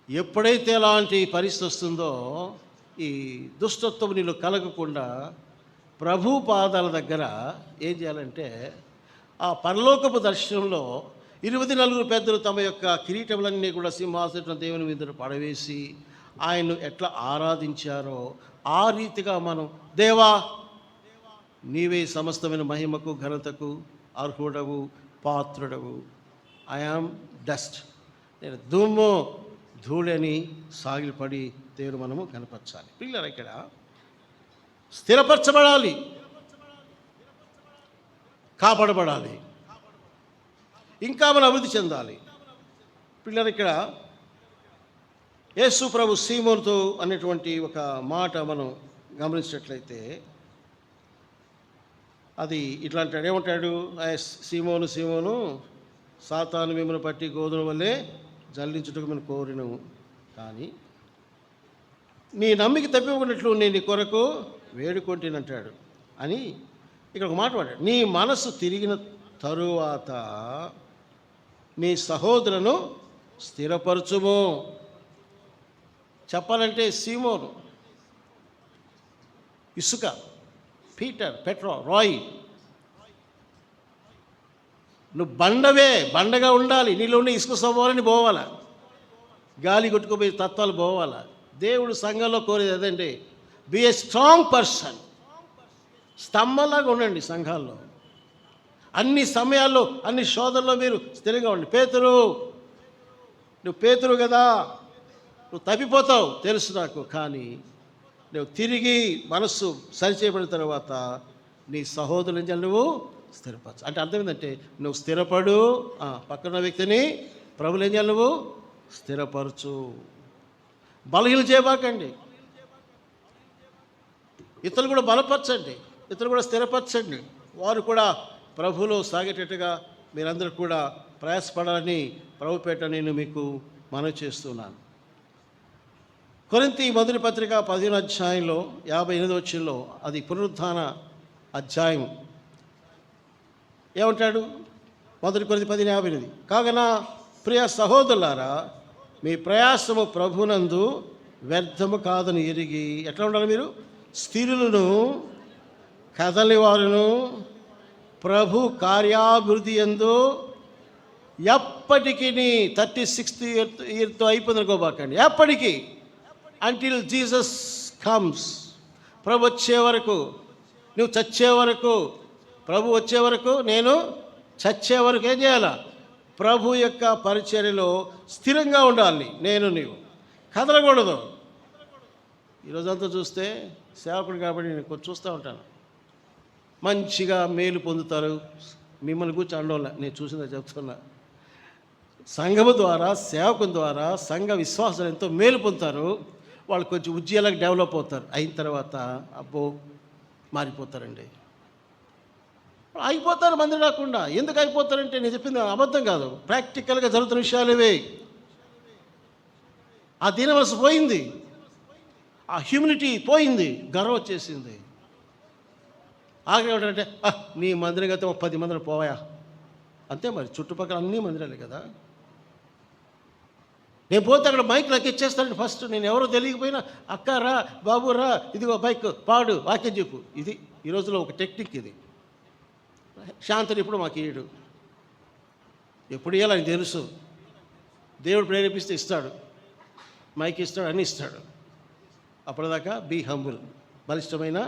ఎప్పుడైతే అలాంటి పరిస్థితి వస్తుందో, ఈ దుష్టత్వం నీళ్ళు కలగకుండా ప్రభు పాదాల దగ్గర ఏం చేయాలంటే, ఆ పరలోకపు దర్శనంలో 24 పెద్దలు తమ యొక్క కిరీటములన్నీ కూడా సింహాసనం దేవుని మీద పడవేసి ఆయన్ను ఎట్లా ఆరాధించారో ఆ రీతిగా మనం, దేవా నీవే సమస్తమైన మహిమకు ఘనతకు అర్హుడవు, పాత్రుడవు, ఐఆమ్ డస్ట్, నేను దుమ్ము ధూళని సాగిలపడి దేవుడు మనము కనపరచాలి. పిల్లలు ఇక్కడ స్థిరపరచబడాలి, కాపాడబడాలి, ఇంకా మనం అభివృద్ధి చెందాలి. పిల్లలు ఇక్కడ యేసు ప్రభు సీమోనుతో అనేటువంటి ఒక మాట మనం గమనించినట్లయితే, అది ఇట్లా అంటాడు. ఏమంటాడు? సీమోను సీమోను, సాతాను మిమ్మల్ని పట్టి గోధుమ వల్లే జల్లించుటకు మేము కోరిను, కానీ నీ నమ్మిక తప్పిపోయినట్లు నేను నీ కొరకు వేడుకొంటినంటాడు అని ఇక్కడ ఒక మాట వాడాడు. నీ మనసు తిరిగిన తరువాత నీ సహోదరులను స్థిరపరచుము. చెప్పాలంటే సీమోను, ఇసుక, పీటర్, పెట్రో, రాయ్, నువ్వు బండగా ఉండాలి. నీలో ఉన్న ఇసుక స్వభావాలని పోవాలా, గాలి కొట్టుకుపోయే తత్వాలు పోవాలా. దేవుడు సంఘంలో కోరేది అదండి, బి ఏ స్ట్రాంగ్ పర్సన్. స్తంభంలాగా ఉండండి సంఘాల్లో. అన్ని సమయాల్లో అన్ని శోధనలో మీరు స్థిరంగా ఉండండి. పేతురు, నువ్వు పేతురు కదా, నువ్వు తప్పిపోతావు తెలుసు నాకు, కానీ నువ్వు తిరిగి మనస్సు సరిచేయబడిన తర్వాత నీ సహోదరుని నువ్వు స్థిరపరచు. అంటే అర్థం ఏంటంటే నువ్వు స్థిరపడు, పక్కన వ్యక్తిని ప్రభులు ఏం చేయాలి, నువ్వు స్థిరపరచు. బలహీన చేయబాకండి, ఇతరులు కూడా బలపరచండి, ఇతరులు కూడా స్థిరపరచండి. వారు కూడా ప్రభువులో సాగేటట్టుగా మీరందరూ కూడా ప్రయాసపడాలని ప్రభుపేట నేను మీకు మనవి చేస్తున్నాను. కొరింథీ మొదటి పత్రిక 15 అధ్యాయంలో 58 వచనంలో, అది పునరుత్థాన అధ్యాయం, ఏమంటాడు? మొదటి కొరింథీ 10:58, కాగా నా ప్రియ సహోదరులారా, మీ ప్రయాసము ప్రభునందు వ్యర్థము కాదని ఎరిగి, ఎట్లా ఉండాలి మీరు? స్థిరులను, కదలి వారును, ప్రభు కార్యాభివృద్ధి యందు ఎప్పటికీ 36th ఇయర్తో అయిపోయింది అనుకోబాకండి, ఎప్పటికీ, అంటిల్ జీసస్ కమ్స్. ప్రభు వచ్చే వరకు, నువ్వు చచ్చే వరకు, ప్రభు వచ్చే వరకు, నేను చచ్చే వరకు ఏం చేయాలా? ప్రభు యొక్క పరిచర్యలో స్థిరంగా ఉండాలి. నీవు కదలకూడదు. ఈరోజంతా చూస్తే సేవకుడు కాబట్టి నేను కొంచెం చూస్తూ ఉంటాను, మంచిగా మేలు పొందుతారు. మిమ్మల్ని కూర్చో అండోళ్ళ, నేను చూసిందా చెప్తున్నా. సంఘము ద్వారా, సేవకుల ద్వారా సంఘ విశ్వాసాలు ఎంతో మేలు పొందుతారు. వాళ్ళు కొంచెం ఉద్యోగాలకు డెవలప్ అవుతారు. అయిన తర్వాత అబ్బో మారిపోతారండి, అయిపోతారు. మంది రాకుండా ఎందుకు అయిపోతారంటే, నేను చెప్పింది అబద్ధం కాదు, ప్రాక్టికల్గా జరుగుతున్న విషయాలు ఇవే. ఆ దీనవలస పోయింది, ఆ హ్యూమినిటీ పోయింది, గర్వం వచ్చేసింది. ఆఖరి ఏమిటంటే, నీ మందిరం అయితే 10 మందిరం పోవాయా అంతే. మరి చుట్టుపక్కల అన్ని మందిరాలే కదా. నేను పోతే అక్కడ మైక్ నాకు ఇచ్చేస్తానండి ఫస్ట్. నేను ఎవరో తెలియకపోయినా, అక్క రా, బాబు రా, ఇదిగో బైక్ పాడు, వాక్యం చెప్పు. ఇది ఈ రోజులో ఒక టెక్నిక్. ఇది శాంతిని ఇప్పుడు మాకు ఇయ్యడు, ఎప్పుడు ఇవ్వాలి అని తెలుసు. దేవుడు ప్రేరేపిస్తే ఇస్తాడు, మైక్ ఇస్తాడు, అన్నీ ఇస్తాడు. అప్పటిదాకా బీ హంబుల్, బలిష్టమైన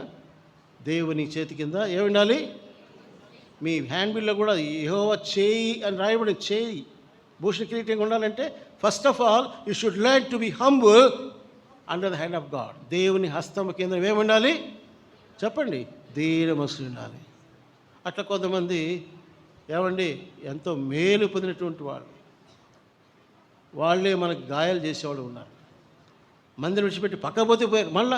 దేవుని చేతి కింద ఏముండాలి? మీ హ్యాండ్ బిల్లో కూడా యెహోవా చేయి అని రాయబడి, చేయి భూషణ కిరీటంగా ఉండాలంటే first of all you should learn to be humble under the hand of God. దేవుని హస్తము కింద ఏముండాలి చెప్పండి? దీన మనసు ఉండాలి. అట్లా కొంతమంది ఏమండి ఎంతో మేలు పొందినటువంటి వాళ్ళే మనకు గాయాలు చేసేవాళ్ళు ఉన్నారు. మందిరం విడిచిపెట్టి పక్కపోతే పోయారు, మళ్ళా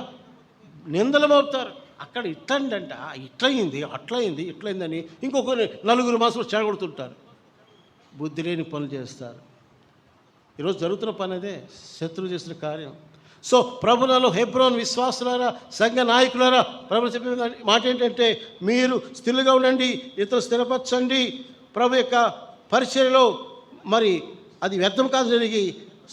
నిందలు మోపుతారు. అక్కడ ఇట్లండంట, ఇట్లయింది, అట్లయింది, ఇట్లయిందని ఇంకొక 4 మాసాలు చెడగొడుతుంటారు. బుద్ధి లేని పనులు చేస్తారు. ఈరోజు జరుగుతున్న పని అదే, శత్రువు చేసిన కార్యం. సో ప్రభులలో హెబ్రోన్ విశ్వాసులారా, సంఘ నాయకులారా, ప్రభు చెప్పిన మాట ఏంటంటే, మీరు స్థిరంగా ఉండండి, ఇతరులు స్థిరపరచండి. ప్రభు యొక్క పరిచర్యలో మరి అది వ్యర్థం కాదు, జరిగి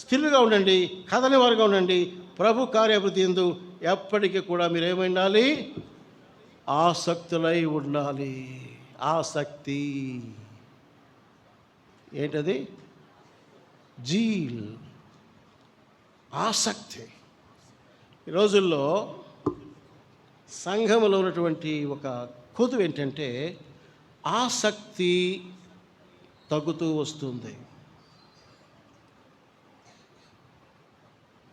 స్థిరంగా ఉండండి, కథని వారుగా ఉండండి. ప్రభు కార్యాభివృద్ధి యందు ఎప్పటికీ కూడా మీరు ఏమైండాలి? ఆసక్తులై ఉండాలి. ఆసక్తి ఏంటది? జీల్, ఆసక్తి. ఈ రోజుల్లో సంఘములో ఉన్నటువంటి ఒక కొదువు ఏంటంటే, ఆసక్తి తగ్గుతూ వస్తుంది.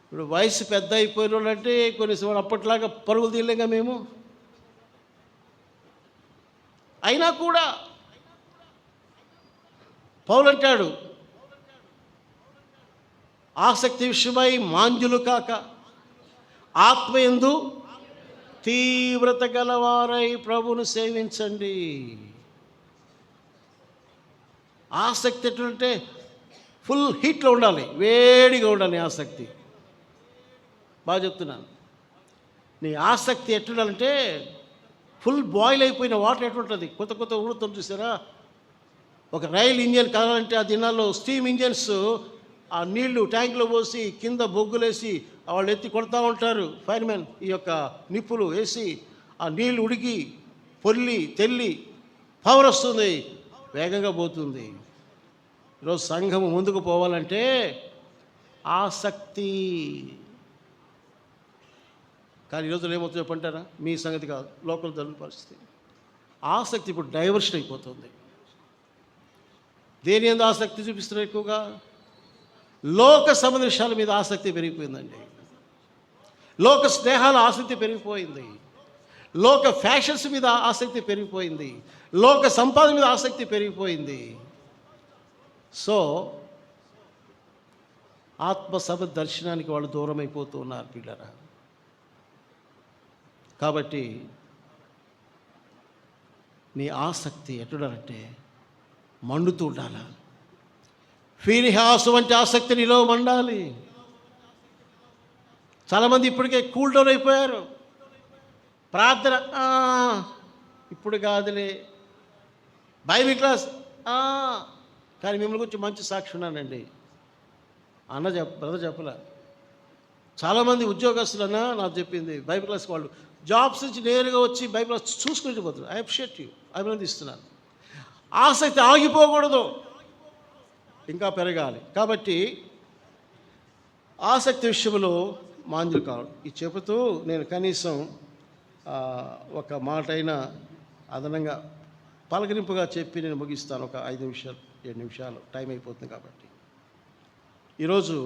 ఇప్పుడు వయసు పెద్ద అయిపోయిన వాళ్ళంటే కొన్నిసార్లు అప్పట్లాగా పరుగులు తీయలేగా మేము. అయినా కూడా పౌలు అంటాడు, ఆసక్తి విషయమై మాంజులు కాక ఆత్మయందు తీవ్రత గలవారై ప్రభువును సేవించండి. ఆసక్తి ఎట్లంటే ఫుల్ హీట్లో ఉండాలి, వేడిగా ఉండాలి ఆసక్తి. బాగా చెప్తున్నాను. నీ ఆసక్తి ఎట్లుండాలంటే ఫుల్ బాయిల్ అయిపోయిన వాటర్ ఎట్లుంటుంది, కొత్త కొత్త ఉడుతాం చూసారా. ఒక రైలు ఇంజన్ కావాలంటే ఆ దినాల్లో స్టీమ్ ఇంజన్స్, ఆ నీళ్లు ట్యాంకులో పోసి కింద బొగ్గులేసి వాళ్ళు ఎత్తి కొడతా ఉంటారు ఫైర్మెన్. ఈ యొక్క నిప్పులు వేసి ఆ నీళ్లు ఉడికి పొల్లి తెల్లి పవర్ వస్తుంది, వేగంగా పోతుంది. ఈరోజు సంఘము ముందుకు పోవాలంటే ఆసక్తి. కానీ ఈరోజు ఏమవుతుందో చెప్పంటారా? మీ సంగతి కాదు, లోకల్ జరుగుతున్న పరిస్థితి. ఆసక్తి ఇప్పుడు డైవర్షన్ అయిపోతుంది. దేని యందు ఆసక్తి చూపిస్తున్నారు ఎక్కువగా? లోక సంబంధ విషయాల మీద ఆసక్తి పెరిగిపోయిందండి. లోక స్నేహాల ఆసక్తి పెరిగిపోయింది. లోక ఫ్యాషన్స్ మీద ఆసక్తి పెరిగిపోయింది. లోక సంపాదన మీద ఆసక్తి పెరిగిపోయింది. సో ఆత్మ సభ దర్శనానికి వాళ్ళు దూరం అయిపోతూ ఉన్నారు పిల్లరా. కాబట్టి నీ ఆసక్తి ఎటుడాలంటే మండుతూ ఉండాలి. ఫీనిహాసు వంటి ఆసక్తి నీలో మండాలి. చాలామంది ఇప్పటికే కూల్ డౌన్ అయిపోయారు. ప్రార్థన ఇప్పుడు కాదులే, బైబిల్ క్లాస్ కానీ మిమ్మల్ని గురించి మంచి సాక్షి ఉన్నానండి. బ్రదర్ చెప్పలే. చాలామంది ఉద్యోగస్తులన్నా నాకు చెప్పింది, బైబిల్ క్లాస్ వాళ్ళు జాబ్స్ నుంచి నేరుగా వచ్చి బైబిల్ క్లాస్ చూసుకుని పోతున్నారు. ఐ అప్రిషియేట్ యూ, అభినందిస్తున్నాను. ఆసక్తి ఆగిపోకూడదు, ఇంకా పెరగాలి. కాబట్టి ఆసక్తి విషయంలో మాంద్యులు కావాలి. ఇది చెబుతూ నేను కనీసం ఒక మాట అయినా అదనంగా పలకరింపుగా చెప్పి నేను ముగిస్తాను. ఒక 5 నిమిషాలు 7 నిమిషాలు టైం అయిపోతుంది. కాబట్టి ఈరోజు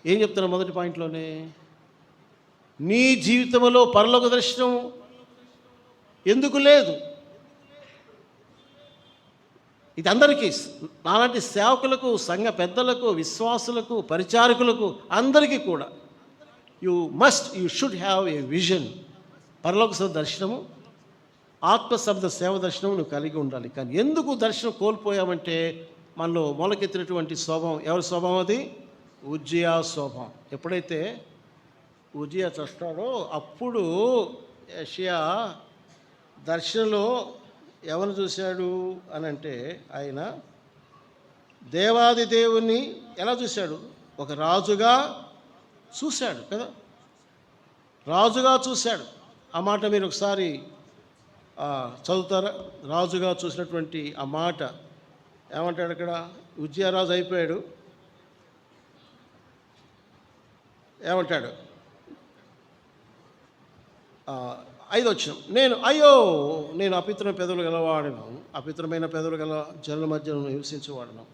ఏం చెప్తున్నా, మొదటి పాయింట్లోనే నీ జీవితంలో పరలోక దర్శనం ఎందుకు లేదు? ఇది అందరికీ, నాలాంటి సేవకులకు, సంఘ పెద్దలకు, విశ్వాసులకు, పరిచారకులకు, అందరికీ కూడా you should have a vision. పరలోక దర్శనము, ఆత్మశబ్ద సేవ దర్శనం నువ్వు కలిగి ఉండాలి. కానీ ఎందుకు దర్శనం కోల్పోయామంటే మనలో మొలకెత్తినటువంటి స్వభావం. ఎవరి స్వభావం అది? ఉజ్జియా స్వభావం. ఎప్పుడైతే ఉజ్జియా చస్తాడో అప్పుడు యెషయా దర్శనంలో ఎవరు చూశాడు అని అంటే, ఆయన దేవాది దేవుణ్ణి ఎలా చూశాడు? ఒక రాజుగా చూశాడు కదా, రాజుగా చూశాడు. ఆ మాట మీరు ఒకసారి చదువుతారా? రాజుగా చూసినటువంటి ఆ మాట ఏమంటాడు అక్కడ? ఉజ్జియా రాజు అయిపోయాడు, ఏమంటాడు? 5వ వచనం, నేను అపిత్రమైన పెదవులు గలవాడను, అపిత్రమైన పెదవులు గల జనుల మధ్య నివసించేవాడను,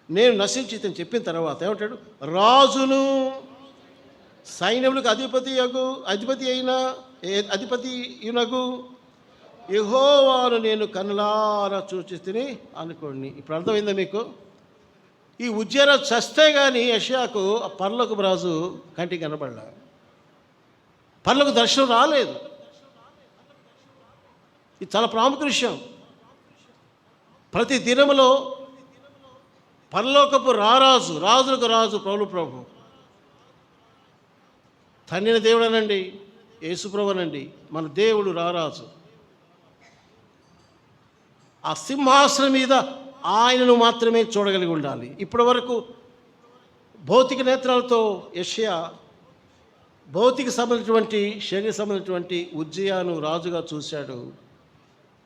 నేను నశించి ఇతను చెప్పిన తర్వాత ఏమంటాడు? రాజును సైన్యములకు అధిపతి యునగు యెహోవాను నేను కన్నులారా చూచి తిని అనుకోండి. ఇప్పుడు అర్థమైందా మీకు? ఈ ఉజ్జియా చస్తే కానీ యెషయాకు ఆ పరలోకపు రాజు కంటికి కనబడలే, పరలోక దర్శనం రాలేదు. ఇది చాలా ప్రాముఖ్య విషయం. ప్రతి దినములో పరలోకపు రాజులకు రాజు, ప్రభు, తండ్రిన దేవుడు అనండి, యేసుప్రభు అనండి, మన దేవుడు రారాజు. ఆ సింహాసనం మీద ఆయనను మాత్రమే చూడగలిగి ఉండాలి. ఇప్పటి వరకు భౌతిక నేత్రాలతో యెషయా భౌతిక సంబంధించినటువంటి, శరీర సంబంధించినటువంటి ఉజ్జియాను రాజుగా చూశాడు.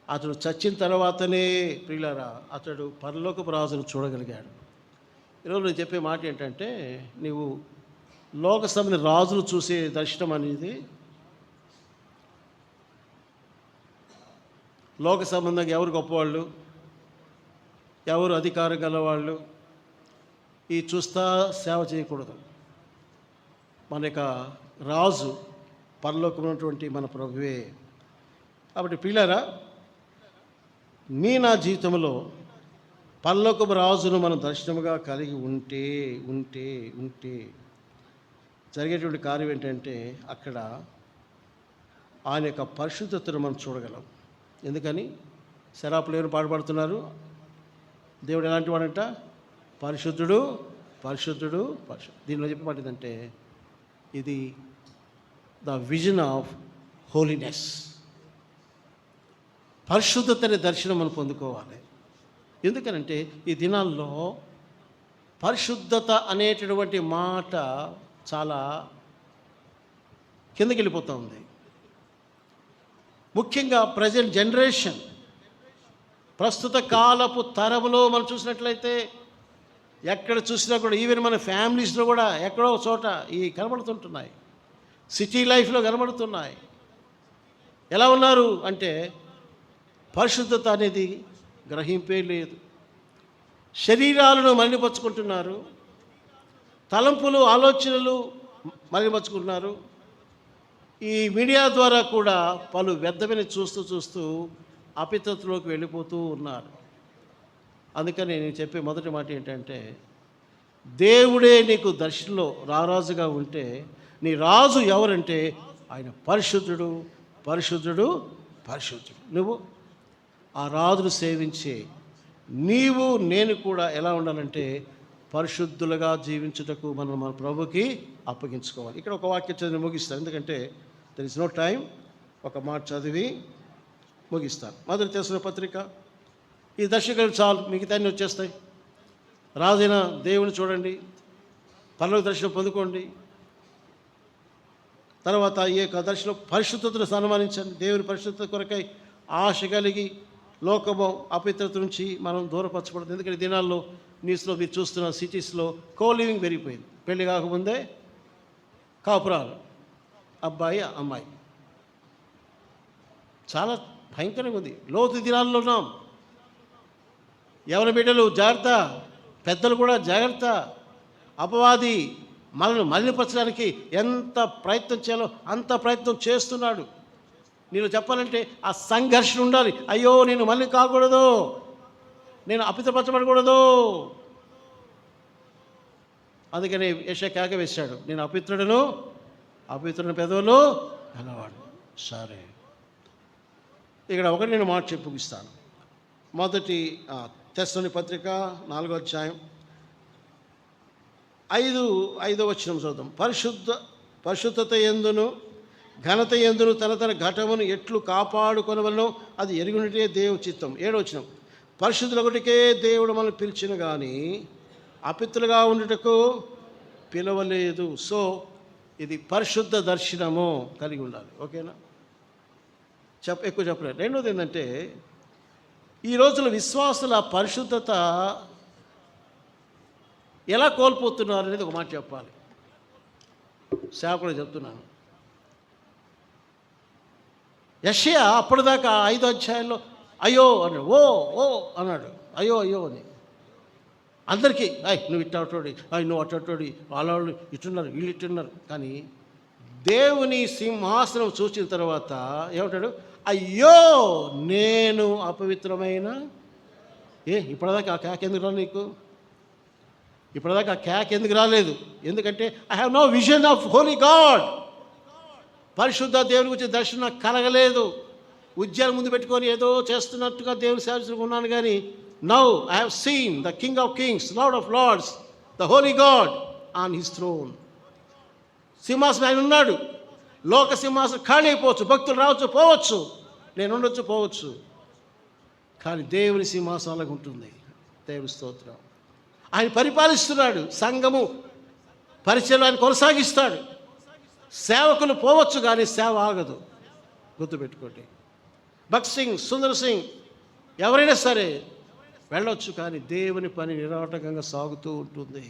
అతడు చచ్చిన తర్వాతనే ప్రియులారా అతడు పరలోకపు రాజును చూడగలిగాడు. ఈరోజు నేను చెప్పే మాట ఏంటంటే, నీవు లోక సంబంధి రాజును చూసే దర్శనం అనేది లోక సంబంధంగా ఎవరు గొప్పవాళ్ళు, ఎవరు అధికారం గలవాళ్ళు, ఈ చూస్తా సేవ చేయకూడదు. మన యొక్క రాజు పరలోకమైనటువంటి మన ప్రభువే. కాబట్టి పిల్లరా, నా జీవితంలో పరలోకపు రాజును మనం దర్శనముగా కలిగి ఉంటే జరిగేటువంటి కార్యం ఏంటంటే, అక్కడ ఆయన యొక్క పరిశుద్ధతను మనం చూడగలం. ఎందుకని? శరాపులు ఎవరు పాడుపడుతున్నారు? దేవుడు ఎలాంటి వాడంట? పరిశుద్ధుడు. దీనిలో చెప్పే మాట ఏంటంటే, ఇది ద విజన్ ఆఫ్ హోలీనెస్. పరిశుద్ధతని దర్శనం మనం పొందుకోవాలి. ఎందుకనంటే ఈ దినాల్లో పరిశుద్ధత అనేటటువంటి మాట చాలా కిందకి వెళ్ళిపోతూ ఉంది. ముఖ్యంగా ప్రజెంట్ జనరేషన్, ప్రస్తుత కాలపు తరంలో మనం చూసినట్లయితే ఎక్కడ చూసినా కూడా, ఈవెన్ మన ఫ్యామిలీస్లో కూడా ఎక్కడో చోట ఈ కనబడుతుంటున్నాయి, సిటీ లైఫ్లో కనబడుతున్నాయి. ఎలా ఉన్నారు అంటే పరిశుద్ధత అనేది గ్రహింపే లేదు. శరీరాలను మలినపరుచుకుంటున్నారు, తలంపులు ఆలోచనలు మలినపరుచుకుంటున్నారు. ఈ మీడియా ద్వారా కూడా పలు వ్యర్థమైన చూస్తూ అపితత్తులోకి వెళ్ళిపోతూ ఉన్నారు. అందుకని నేను చెప్పే మొదటి మాట ఏంటంటే, దేవుడే నీకు దర్శనంలో రారాజుగా ఉంటే, నీ రాజు ఎవరంటే ఆయన పరిశుద్ధుడు, పరిశుద్ధుడు, పరిశుద్ధుడు. నువ్వు ఆ రాజును సేవించే నీవు నేను కూడా ఎలా ఉండాలంటే పరిశుద్ధులుగా జీవించుటకు మనం మన ప్రభుకి అప్పగించుకోవాలి. ఇక్కడ ఒక వాక్యం చదివి ముగిస్తాను, ఎందుకంటే దెర్ ఇస్ నో టైం. ఒక మాట చదివి ముగిస్తాను. మొదటి తెస్సలోనికీయుల పత్రిక, ఈ దర్శకులు చాలు, మిగతా అన్నీ వచ్చేస్తాయి. రాజైన దేవుని చూడండి, పరలోక దర్శనం పొందుకోండి. తర్వాత ఈ యొక్క దర్శనం పరిశుద్ధతను సన్మానించండి. దేవుని పరిశుద్ధత కొరకై ఆశ కలిగి లోకము అపవిత్రత నుంచి మనం దూరపరచబడదు. ఎందుకంటే దినాల్లో న్యూస్లో మీరు చూస్తున్న సిటీస్లో లివింగ్ పెరిగిపోయింది. పెళ్లి కాకముందే కాపురాలు, అబ్బాయి అమ్మాయి, చాలా భయంకరంగా ఉంది. లోతు దినాల్లో ఉన్నాం. ఎవరి బిడ్డలు జాగ్రత్త, పెద్దలు కూడా జాగ్రత్త. అపవాది మనల్ని మలినపరచడానికి ఎంత ప్రయత్నం చేయాలో అంత ప్రయత్నం చేస్తున్నాడు. నేను చెప్పాలంటే ఆ సంఘర్షణ ఉండాలి. అయ్యో నేను మళ్ళీ కాకూడదు, నేను అపిత్రపరచబడకూడదు. అందుకని యెషయా కేక వేశాడు, నేను అపవిత్రుని పెదవులు గలవాడు. సరే, ఇక్కడ ఒకటి నేను మాట చెప్పి ముగిస్తాను. మొదటి తెస్సలోనికీయుల పత్రిక 4వ అధ్యాయం 5వ వచనం చూద్దాం. పరిశుద్ధత యందును ఘనత యందును తన ఘటమును ఎట్లు కాపాడుకొనవలనో అది ఎరుగునటే దేవుని చిత్తం. 7వ వచనం, పరిశుద్ధులొకటికే దేవుడు మనల్ని పిలిచిన కానీ అపిత్తులుగా ఉండుటకు పిలవలేదు. సో ఇది పరిశుద్ధ దర్శనము కలిగి ఉండాలి. ఓకేనా? ఎక్కువ చెప్పలేదు. రెండోది ఏంటంటే, ఈ రోజుల విశ్వాసుల పరిశుద్ధత ఎలా కోల్పోతున్నారు అనేది ఒక మాట చెప్పాలి. సేవకుడు చెప్తున్నాను. యెషయా అప్పటిదాకా 5వ అధ్యాయంలో అయ్యో అన్నాడు, ఓ అన్నాడు, అయ్యో అని అందరికీ, నువ్వు ఇట్టోడి, నువ్వు అట్టోడి, వాళ్ళు ఇట్టున్నారు, వీళ్ళు ఇట్టున్నారు. కానీ దేవుని సింహాసనం చూసిన తర్వాత ఏమంటాడు? అయ్యో నేను అపవిత్రమైన. ఇప్పటిదాకా ఆ కేక ఎందుకు రాలేదు నీకు? ఇప్పటిదాకా ఆ కేక ఎందుకు రాలేదు? ఎందుకంటే I have no vision of holy God. పరిశుద్ధ దేవుని గురించి దర్శనం నాకు కలగలేదు. ఉద్యోగం ముందు పెట్టుకొని ఏదో చేస్తున్నట్టుగా దేవుని సేవకుడిగా ఉన్నాను. కానీ now I have seen the king of kings, lord of lords, the holy God on his throne. సింహాసనం ఆయన ఉన్నాడు. లోక సింహాసనం ఖాళీ అయిపోవచ్చు, భక్తులు రావచ్చు పోవచ్చు, నేను ఉండొచ్చు పోవచ్చు, కానీ దేవుని సింహాసనాలకు ఉంటుంది. దేవుని స్తోత్రం. ఆయన పరిపాలిస్తున్నాడు. సంఘము పరిచయం ఆయన కొనసాగిస్తాడు. సేవకులు పోవచ్చు కానీ సేవ ఆగదు. గుర్తుపెట్టుకోండి. భగత్ సింగ్, సుందర్ సింగ్ ఎవరైనా సరే వెళ్ళొచ్చు, కానీ దేవుని పని నిరాటకంగా సాగుతూ ఉంటుంది.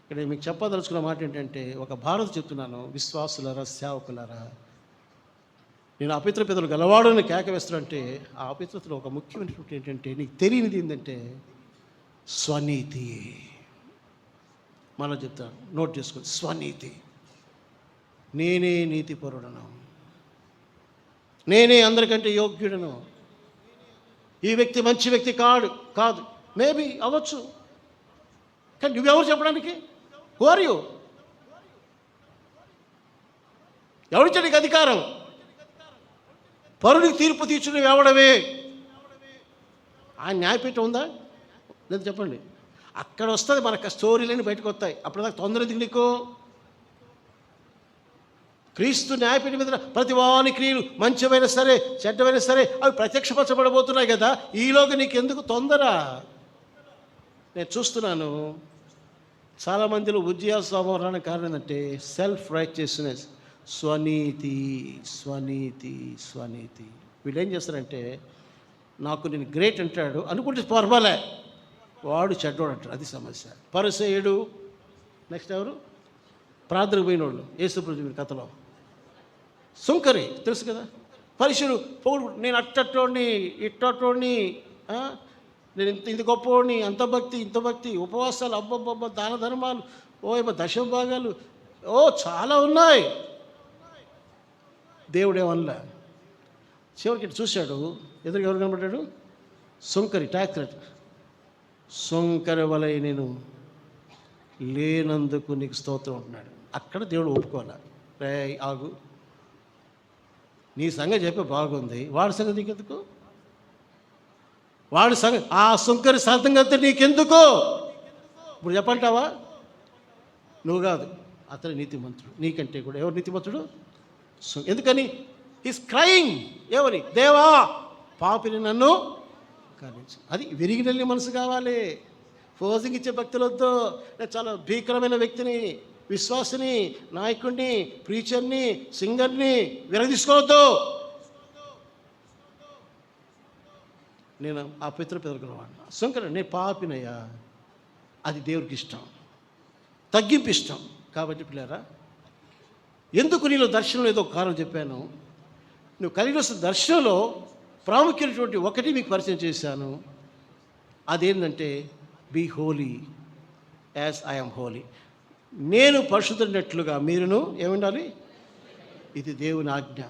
ఇక్కడ మీకు చెప్పదలుచుకున్న మాట ఏంటంటే, ఒక భారత చెప్తున్నాను, విశ్వాసులారా, సేవకులారా, నేను అపవిత్ర పెదవులు గలవాడు అని కేక వేస్తానంటే, ఆ అపవిత్రతలో ఒక ముఖ్యమైనటువంటి ఏంటంటే, నీకు తెలియనిది ఏంటంటే స్వనీతి. మనం చెప్తాను, నోట్ చేసుకోండి, స్వనీతి. నేనే నీతిపరుడను, నేనే అందరికంటే యోగ్యుడను, ఈ వ్యక్తి మంచి వ్యక్తి కాదు. మేబీ అవ్వచ్చు, కానీ నువ్వెవరు చెప్పడానికి? Who are you? ఎవరిచ్చా నీకు అధికారం? పరుడికి తీర్పు తీర్చుని ఎవడవే? ఆ న్యాయపీఠం ఉందా లేదు చెప్పండి. అక్కడ వస్తుంది మనకు స్టోరీలన్నీ బయటకు వస్తాయి. అప్పటిదాకా తొందర ఎందుకు నీకు? క్రీస్తు న్యాయపీఠం మీద ప్రతి వాని క్రియలు మంచివైనా సరే చెడ్డమైనా సరే అవి ప్రత్యక్షపరచబడబోతున్నాయి కదా. ఈలోగా నీకు ఎందుకు తొందర? నేను చూస్తున్నాను చాలామందిలో ఉద్యోగ స్వభావం రావడానికి కారణం ఏంటంటే సెల్ఫ్ రైచియస్నెస్, స్వనీతి. వీళ్ళు ఏం చేస్తారంటే, నాకు నేను గ్రేట్ అంటాడు అనుకుంటే పర్వాలే, వాడు చెడ్డోడు అంటాడు. అది సమస్య. పరిసయ్యుడు, నెక్స్ట్ ఎవరు? ప్రార్థనకు పోయిన వాళ్ళు, యేసుప్రభు కథలో సుంకరి తెలుసు కదా. పరిసయ్యుడు పొగుడు, నేను అట్టటోడిని ఇట్టటోడిని ఆ? నేను ఇంత గొప్పవాడిని, అంత భక్తి, ఇంత భక్తి, ఉపవాసాలు, అబ్బబ్బబ్బ, దాన ధర్మాలు, దశమ భాగాలు, చాలా ఉన్నాయి. దేవుడు ఏమనలే. చివరికి ఇటు చూశాడు, ఎదురుగా ఎవరు కనబడ్డాడు? సుంకరి, ట్యాక్స్ కలెక్టర్. సుంకరి వలె నేను లేనందుకు నీకు స్తోత్రం ఉంటున్నాడు. అక్కడ దేవుడు ఒప్పుకోవాలి. రే ఆగు, నీ సంగతి చెప్పే బాగుంది, వాడి సంగతి నీకెందుకు? వాడి సంగతి, ఆ సుంకరి సంగతి నీకెందుకు? ఇప్పుడు చెప్పంటావా? నువ్వు కాదు, అతని నీతిమంతుడు, నీకంటే కూడా. ఎవరు నీతిమంతుడు? ఎందుకని? Is crying. ఎవరి? దేవా, పాపిని నన్ను కరుణించు. అది విరిగినల్లి మనసు కావాలి. ఫోజింగ్ ఇచ్చే భక్తులు వద్దు. నేను చాలా భీకరమైన వ్యక్తిని, విశ్వాసిని, నాయకుడిని, ప్రీచర్ని, సింగర్ని, విరగదీసుకోవద్దు. నేను ఆ పితృపితరుకున్నవాడిని, శంకరుడు, నేను పాపినయ్యా. అది దేవుడికి ఇష్టం, తగ్గింపు ఇష్టం. కాబట్టి పిల్లారా, ఎందుకు నీలో దర్శనంలో ఏదో కారణం చెప్పాను. నువ్వు కలిగి వస్తున్న దర్శనంలో ప్రాముఖ్యమైనటువంటి ఒకటి మీకు పరిచయం చేశాను. అదేంటంటే, be holy as I'm holy. నేను పరిశుద్ధుడినట్లుగా మీరును ఏముండాలి? ఇది దేవుని ఆజ్ఞ.